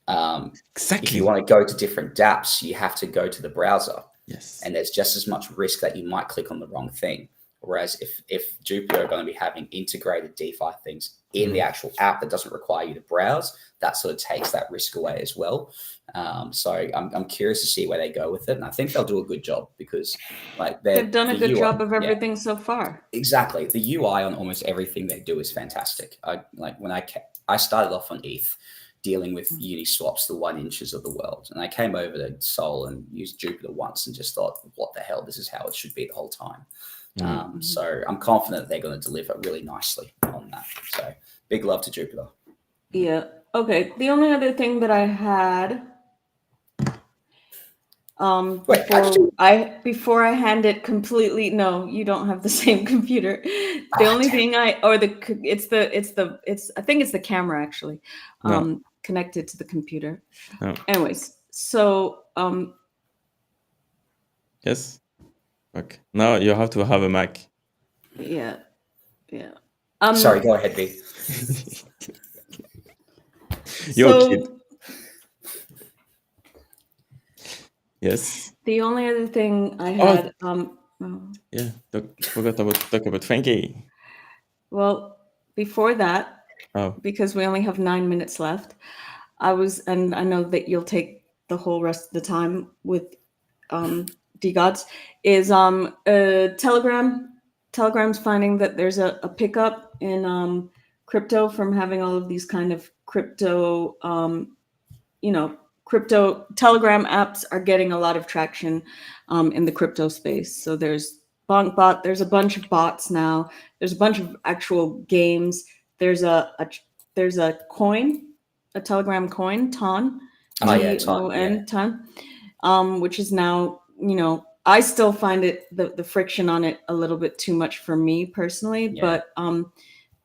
if you want to go to different dApps, you have to go to the browser. Yes. And there's just as much risk that you might click on the wrong thing. Whereas if Jupiter are going to be having integrated DeFi things in the actual app that doesn't require you to browse, that sort of takes that risk away as well. So I'm curious to see where they go with it. And I think they'll do a good job, because like they've done a good job of everything so far. Exactly. The UI on almost everything they do is fantastic. When I started off on ETH, dealing with Uniswaps, the 1 inches of the world. And I came over to Sol and used Jupiter once and just thought, what the hell? This is how it should be the whole time. So I'm confident that they're going to deliver really nicely on that. So big love to Jupiter. Yeah. Okay. The only other thing that I had, Wait, actually, Before I hand it completely. No, you don't have the same computer. The only damn. thing I think it's the camera actually, No. connected to the computer. No. Anyways, so Yes. Okay. Now you have to have a Mac. yeah. Sorry, go ahead, B. You're a So kid. Yes. the only other thing I Oh. had, Yeah. Forgot to talk about Frankie. well, before that, Oh. because we only have 9 minutes left, and I know that you'll take the whole rest of the time with DeGods, is Telegram's finding that there's a pickup in crypto from having all of these kind of crypto crypto Telegram apps are getting a lot of traction in the crypto space. So there's BonkBot, there's a bunch of bots now. There's a bunch of actual games. There's a coin, a Telegram coin, Ton, Oh yeah, Ton, Ton, Ton, which is now, I still find the friction on it a little bit too much for me personally, Yeah.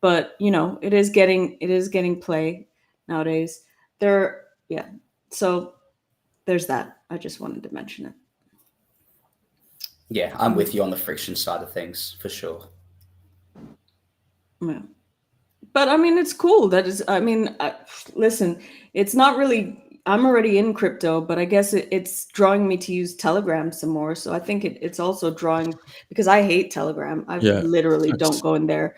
but it is getting play nowadays. So there's that. I just wanted to mention it. Yeah, I'm with you on the friction side of things for sure. Yeah. But I mean, it's cool. Listen, it's not really. I'm already in crypto, but I guess it's drawing me to use Telegram some more. So I think it's also drawing, because I hate Telegram. I literally don't go in there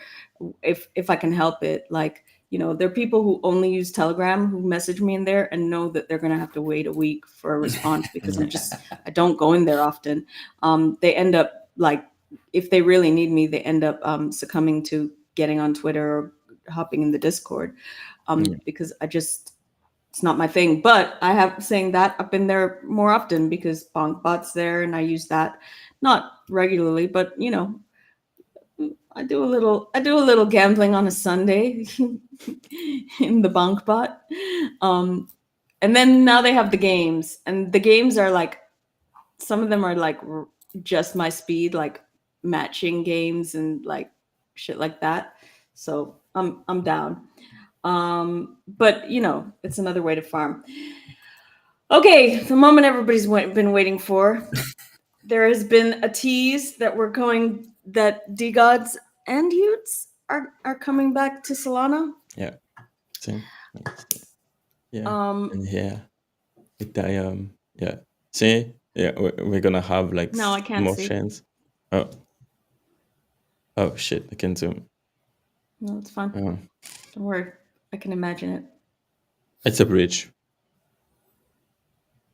if I can help it. Like, there are people who only use Telegram who message me in there and know that they're gonna have to wait a week for a response because I don't go in there often. They end up, like, if they really need me, they end up succumbing to getting on Twitter or hopping in the Discord, because it's not my thing. But I have saying that up in there more often because BonkBot's there and I use that, not regularly, but I do a little gambling on a Sunday in the BonkBot. And then now they have the games, and the games are like, some of them are like just my speed, like matching games and like shit like that. So I'm down. But it's another way to farm. Okay, the moment everybody's been waiting for. There has been a tease that DeGods and Utes are coming back to Solana. Yeah. See? Yeah. Um, and here, Ethereum. Yeah. See? Yeah, we're gonna have like No, I can't more see. chains. Oh shit! I can zoom. No, it's fine. Oh. Don't worry. I can imagine it. It's a bridge.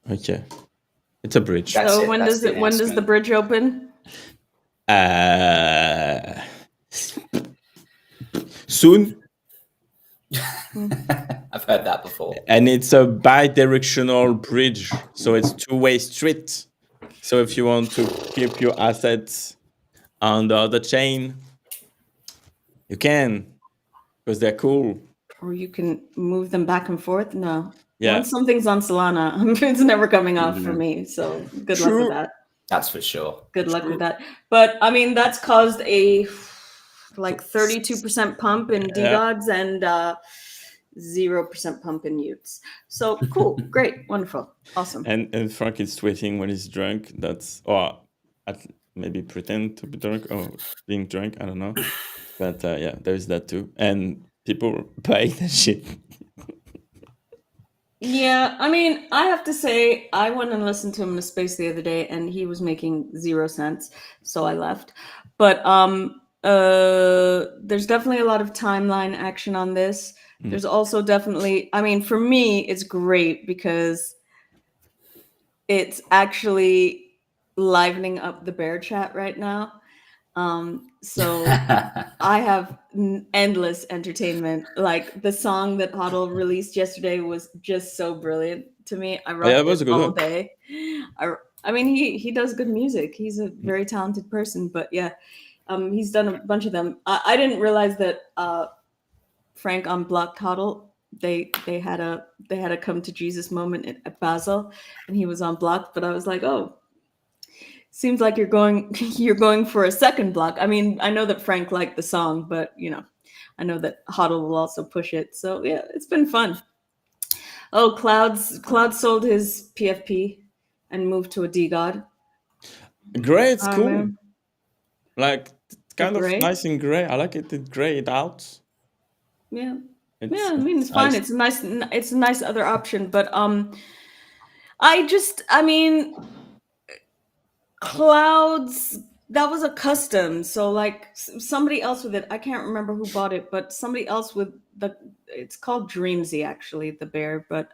Okay. It's a bridge. So when does the bridge open? Soon. I've heard that before. And it's a bi-directional bridge, so it's two-way street. So if you want to keep your assets on the other chain, you can, because they're cool. Or you can move them back and forth. No. Yeah. Once something's on Solana, it's never coming off for me. So good luck with that. That's for sure. Good luck with that. But I mean, that's caused a 32% pump in DeGods and 0% pump in Utes. So cool, great, wonderful, awesome. And Frank is tweeting when he's drunk. Maybe pretend to be drunk or being drunk. I don't know. But yeah, there's that too. And people buy that shit. Yeah, I mean, I have to say, I went and listened to him in a space the other day, and he was making 0 cents, so I left. But there's definitely a lot of timeline action on this. There's also definitely, I mean, for me, it's great because it's actually livening up the bear chat right now. So I have endless entertainment. Like the song that Hodl released yesterday was just so brilliant to me. I wrote it all day. I mean, he does good music. He's a very talented person, but yeah, he's done a bunch of them. I didn't realize that Frank unblocked Hodl they had a come to Jesus moment at Basel, and he was on block. But I was like, oh, seems like you're going you're going for a second block. I mean, I know that Frank liked the song, but I know that Hodl will also push it. So yeah, it's been fun. Oh, Clouds sold his PFP and moved to a DeGod. Gray, it's cool. Man. Like it's kind of gray? nice and gray. I like it. It grayed out. Yeah. I mean, it's fine. It's a nice other option, but I mean, Clouds, that was a custom. So like somebody else with it, I can't remember who bought it, but somebody else with it's called Dreamsy actually, the bear, but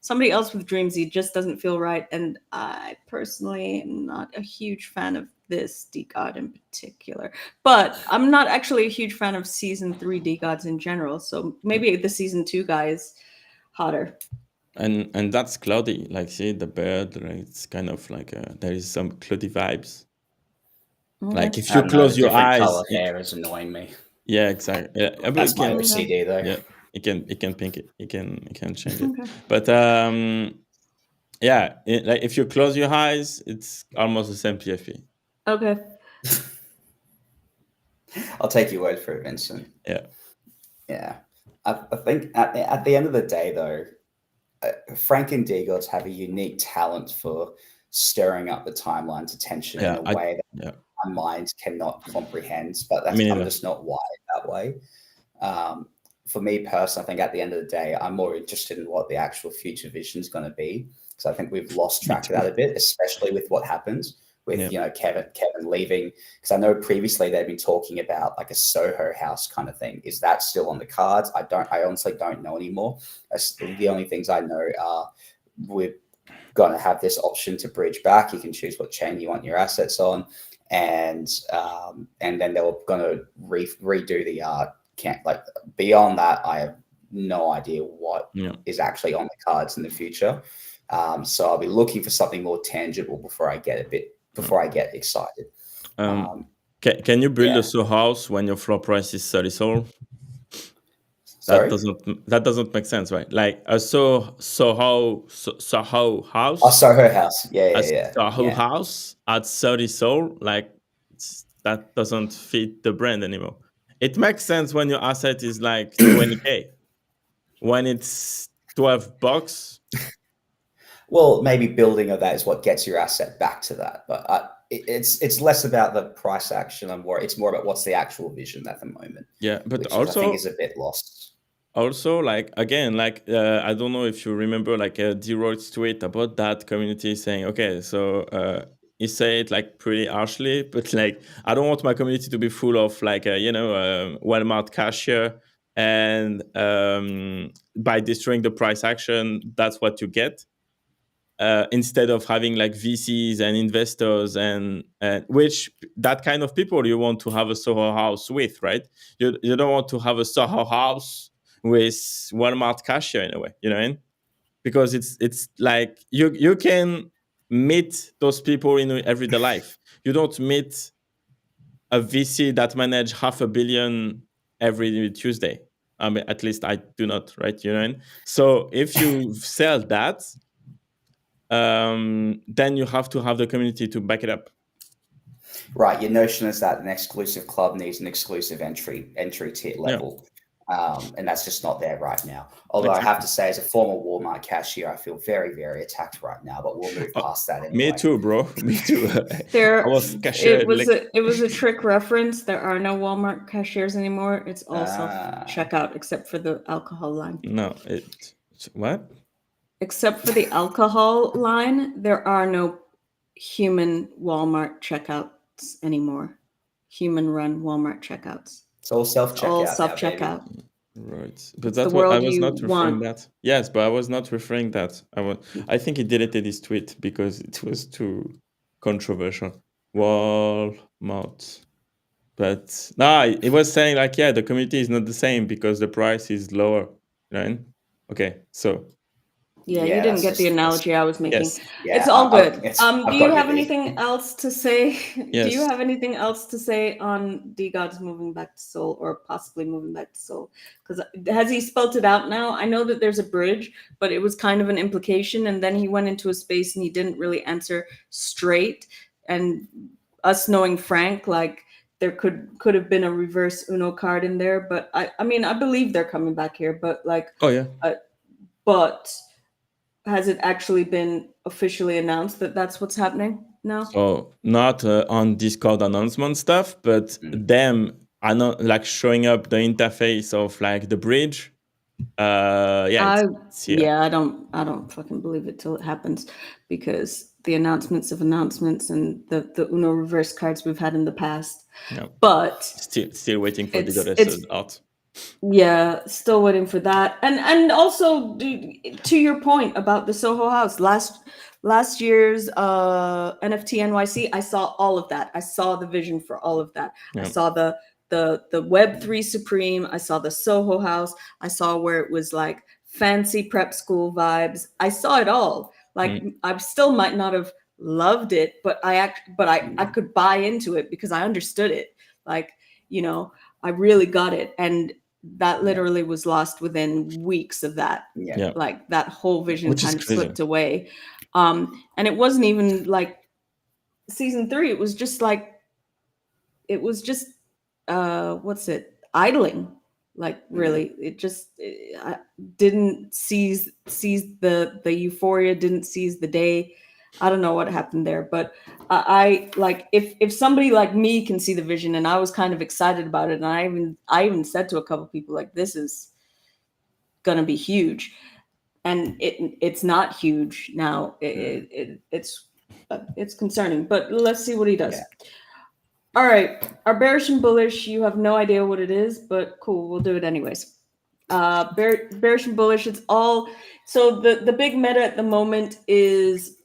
somebody else with Dreamsy just doesn't feel right. And I personally am not a huge fan of this DeGod in particular, but I'm not actually a huge fan of season 3 DeGods in general. So maybe the season 2 guy is hotter. And that's cloudy. Like, see the bird, right? It's kind of like there is some cloudy vibes. Okay. Like if you close your eyes, color hair is annoying me. Yeah, exactly. Yeah, that's my OCD though. Yeah, it can pink it. It can change it. Okay. But yeah, like if you close your eyes, it's almost the same PFP. Okay. I'll take your word for it, Vincent. Yeah. Yeah. I think at the end of the day, though, Frank and DeGods have a unique talent for stirring up the timeline's attention in a way that my mind cannot comprehend. But I'm just not wired that way. For me personally, I think at the end of the day, I'm more interested in what the actual future vision is going to be. So I think we've lost track of that a bit, especially with what happens with Kevin leaving, because I know previously they've been talking about like a Soho House kind of thing. Is that still on the cards? I honestly don't know anymore. The only things I know are we're going to have this option to bridge back. You can choose what chain you want your assets on, and then they were going to redo the like beyond that. I have no idea what is actually on the cards in the future. So I'll be looking for something more tangible before I get excited. Can you build a Soho house when your floor price is 30 Sol? Sorry? That doesn't make sense, right? Like a Soho house. A Soho house, yeah. Soho house at 30 Sol, like that doesn't fit the brand anymore. It makes sense when your asset is like 20K. When it's $12. Well, maybe building of that is what gets your asset back to that, but it's less about the price action and it's more about what's the actual vision at the moment. Yeah, but which also I think is a bit lost. Also, like again, like I don't know if you remember, like D-Royd's tweet about that community saying, okay, so he said like pretty harshly, but like I don't want my community to be full of like Walmart cashier, and by destroying the price action, that's what you get. Instead of having like VCs and investors and which that kind of people you want to have a Soho house with, right? You don't want to have a Soho house with Walmart cashier in a way, you know what I mean? Because it's like you can meet those people in everyday life. You don't meet a VC that manage $500 million every Tuesday. I mean, at least I do not, right? You know what I mean? So if you sell that, then you have to have the community to back it up. Right. Your notion is that an exclusive club needs an exclusive entry tier level. And that's just not there right now. Although I have to say, as a former Walmart cashier, I feel very, very attacked right now, but we'll move past that anyway. Me too, bro. Me too. It was a trick reference. There are no Walmart cashiers anymore. It's all self-checkout, except for the alcohol line. No, what? Except for the alcohol line, there are no human Walmart checkouts anymore. Human-run Walmart checkouts. It's all self-checkout. All self-checkout. Right, but that's what I was not referring that. Yes, but I was not referring that. I think he deleted his tweet because it was too controversial. Walmart. But no, it was saying like, yeah, the community is not the same because the price is lower, right? Okay, so Yeah, Yeah, you didn't that's get the just analogy I was making. Yes. yeah. It's all good. I've Do you got have you. anything else to say? Do you Yes. have anything else to say on DeGods moving back to Seoul or possibly moving back to Seoul? Because has he spelt it out now? I know that there's a bridge, but it was kind of an implication, and then he went into a space and he didn't really answer straight. And us knowing Frank, like there could have been a reverse Uno card in there, but I mean I believe they're coming back here, but like Oh yeah. but has it actually been officially announced that that's what's happening now? So not on Discord announcement stuff, but them are not like showing up the interface of like the bridge. Yeah, it's here. Yeah, I don't fucking believe it till it happens, because the announcements of announcements and the Uno reverse cards we've had in the past. Yeah. But Still waiting for the it's goddess art. yeah, still waiting for that. And also to your point about the Soho House, last year's NFT NYC, I saw all of that. I saw the vision for all of that. Yeah. I saw the Web3 Supreme. I saw the Soho House. I saw where it was like fancy prep school vibes. I saw it all. Like I still might not have loved it, but I could buy into it because I understood it. Like, you know, I really got it. And that literally was lost within weeks of that. Yeah. Like that whole vision Which is kind of crazy. slipped away. And it wasn't even like season 3. It was just what's it? Idling. Like really, it just I didn't seize the euphoria, didn't seize the day. I don't know what happened there, but I like if somebody like me can see the vision, and I was kind of excited about it, and I even said to a couple people like, this is gonna be huge, and it's not huge now. It's concerning, but let's see what he does. Yeah. All right, our bearish and bullish, you have no idea what it is, but cool, we'll do it anyways. Bearish and bullish, it's all, so the big meta at the moment is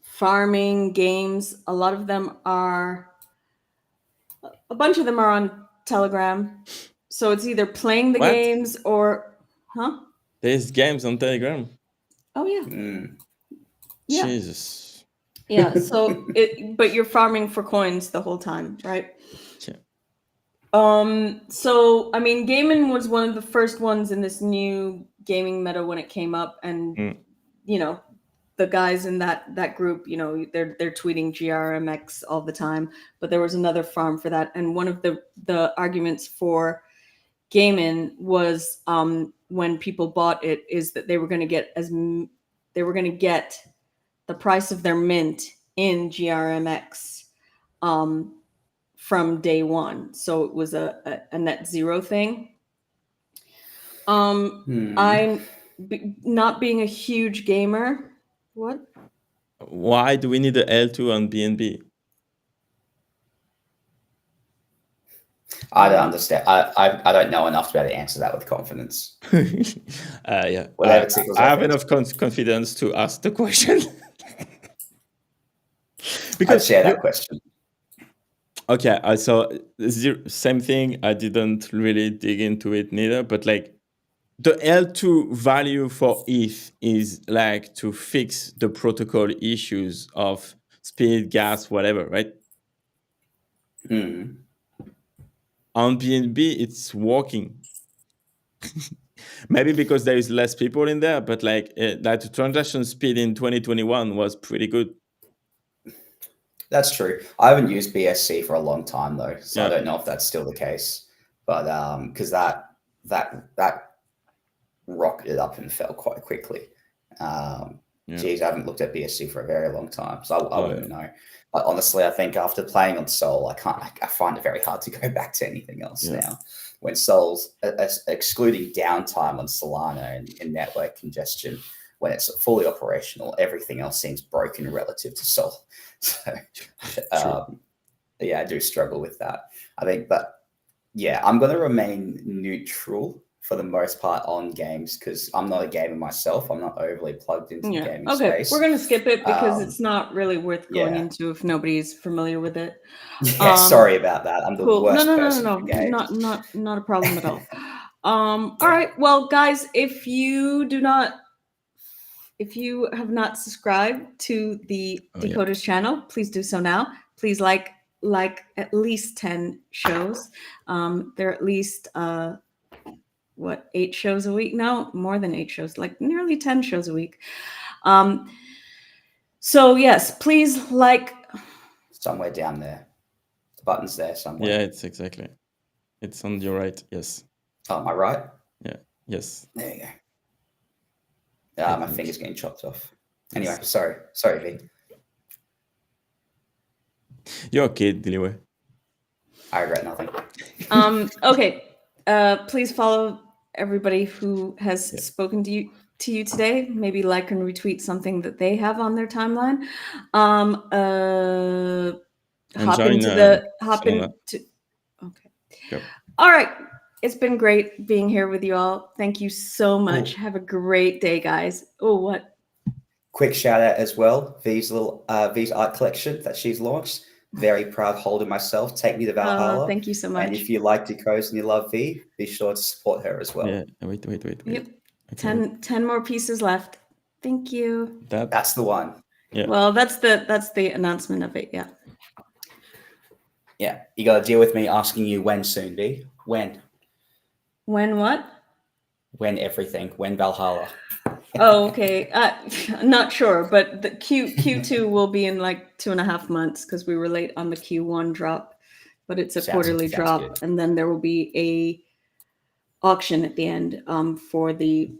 farming games. A lot of them are, a bunch of them are on Telegram. So it's either playing the What? games or, huh? There's games on Telegram. Oh yeah. Yeah. Jesus. Yeah. So but you're farming for coins the whole time, right? Yeah. So I mean, gaming was one of the first ones in this new gaming meta when it came up, and you know, the guys in that group, you know, they're tweeting GRMX all the time, but there was another farm for that, and one of the arguments for gaming was when people bought it is that they were going to get the price of their mint in GRMX from day one, so it was a net zero thing. I'm not being a huge gamer. What? Why do we need the L2 on BNB? I don't understand. I don't know enough to be able to answer that with confidence. Yeah. Whatever I have enough confidence to ask the question. Because I'd share that question. Okay, so same thing. I didn't really dig into it neither, but like the L2 value for ETH is like to fix the protocol issues of speed, gas, whatever, right? On BNB, it's working. Maybe because there is less people in there, but like that transaction speed in 2021 was pretty good. That's true. I haven't used BSC for a long time though, so I don't know if that's still the case. But because that rocketed up and fell quite quickly. Geez, I haven't looked at BSC for a very long time, so I wouldn't know. But honestly, I think after playing on Sol, I find it very hard to go back to anything else now. When Sol's excluding downtime on Solana and network congestion, when it's fully operational, everything else seems broken relative to Sol. So, I do struggle with that. I think, but yeah, I'm going to remain neutral for the most part on games because I'm not a gamer myself. I'm not overly plugged into the gaming space. We're going to skip it because it's not really worth going into if nobody's familiar with it. Yeah, sorry about that. I'm the worst person for games. Not a problem at all. All right. Well, guys, if you do not if you have not subscribed to the Oh, yeah. Decoders channel, please do so now. Please like at least 10 shows. There are at least 8 shows a week now? More than 8 shows, like nearly 10 shows a week. So yes, please like. Somewhere down there. The button's there somewhere. Yeah, it's exactly. It's on your right. Yes. Oh, am I right? Yeah. Yes. There you go. My finger's getting chopped off. Anyway, sorry, V. You're okay, Diliwe. I regret nothing. Okay. Please follow everybody who has spoken to you today. Maybe like and retweet something that they have on their timeline. Okay. Yep. All right. It's been great being here with you all. Thank you so much. Have a great day, guys. Oh, what? Quick shout out as well. V's art collection that she's launched. Very proud holder myself. Take me to Valhalla. Thank you so much. And if you like Decodes and you love V, be sure to support her as well. Yeah. Wait. Yep. Okay. 10 more pieces left. Thank you. That's the one. Yeah. Well, that's the announcement of it. Yeah. Yeah. You got to deal with me asking you when soon, V. When? When what? When everything. When Valhalla. Oh, okay. Not sure, but the Q2 will be in like 2.5 months because we were late on the Q1 drop, but it's a quarterly drop, good. And then there will be a auction at the end for the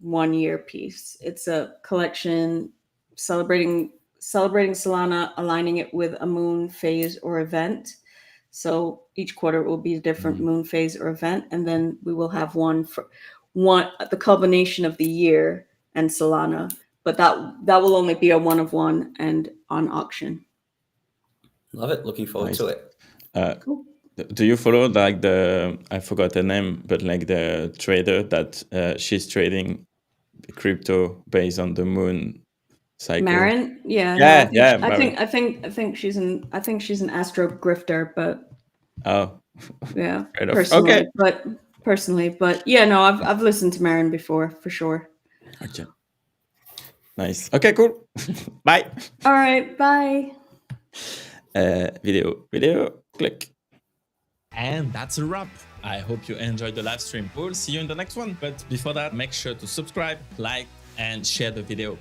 1 year piece. It's a collection celebrating Solana, aligning it with a moon phase or event. So each quarter will be a different moon phase or event, and then we will have the culmination of the year and Solana, but that will only be a 1 of 1 and on auction. Love it. Looking forward to it. Cool. Do you follow I forgot the name, but the trader that she's trading crypto based on the moon cycle? Marin? Yeah. I think she's an astro grifter, but yeah, personally, okay. But yeah, no, I've listened to Marin before for sure. Okay. Nice. Okay, cool. Bye. All right, bye. Video, click. And that's a wrap. I hope you enjoyed the live stream. We'll see you in the next one. But before that, make sure to subscribe, like, and share the video.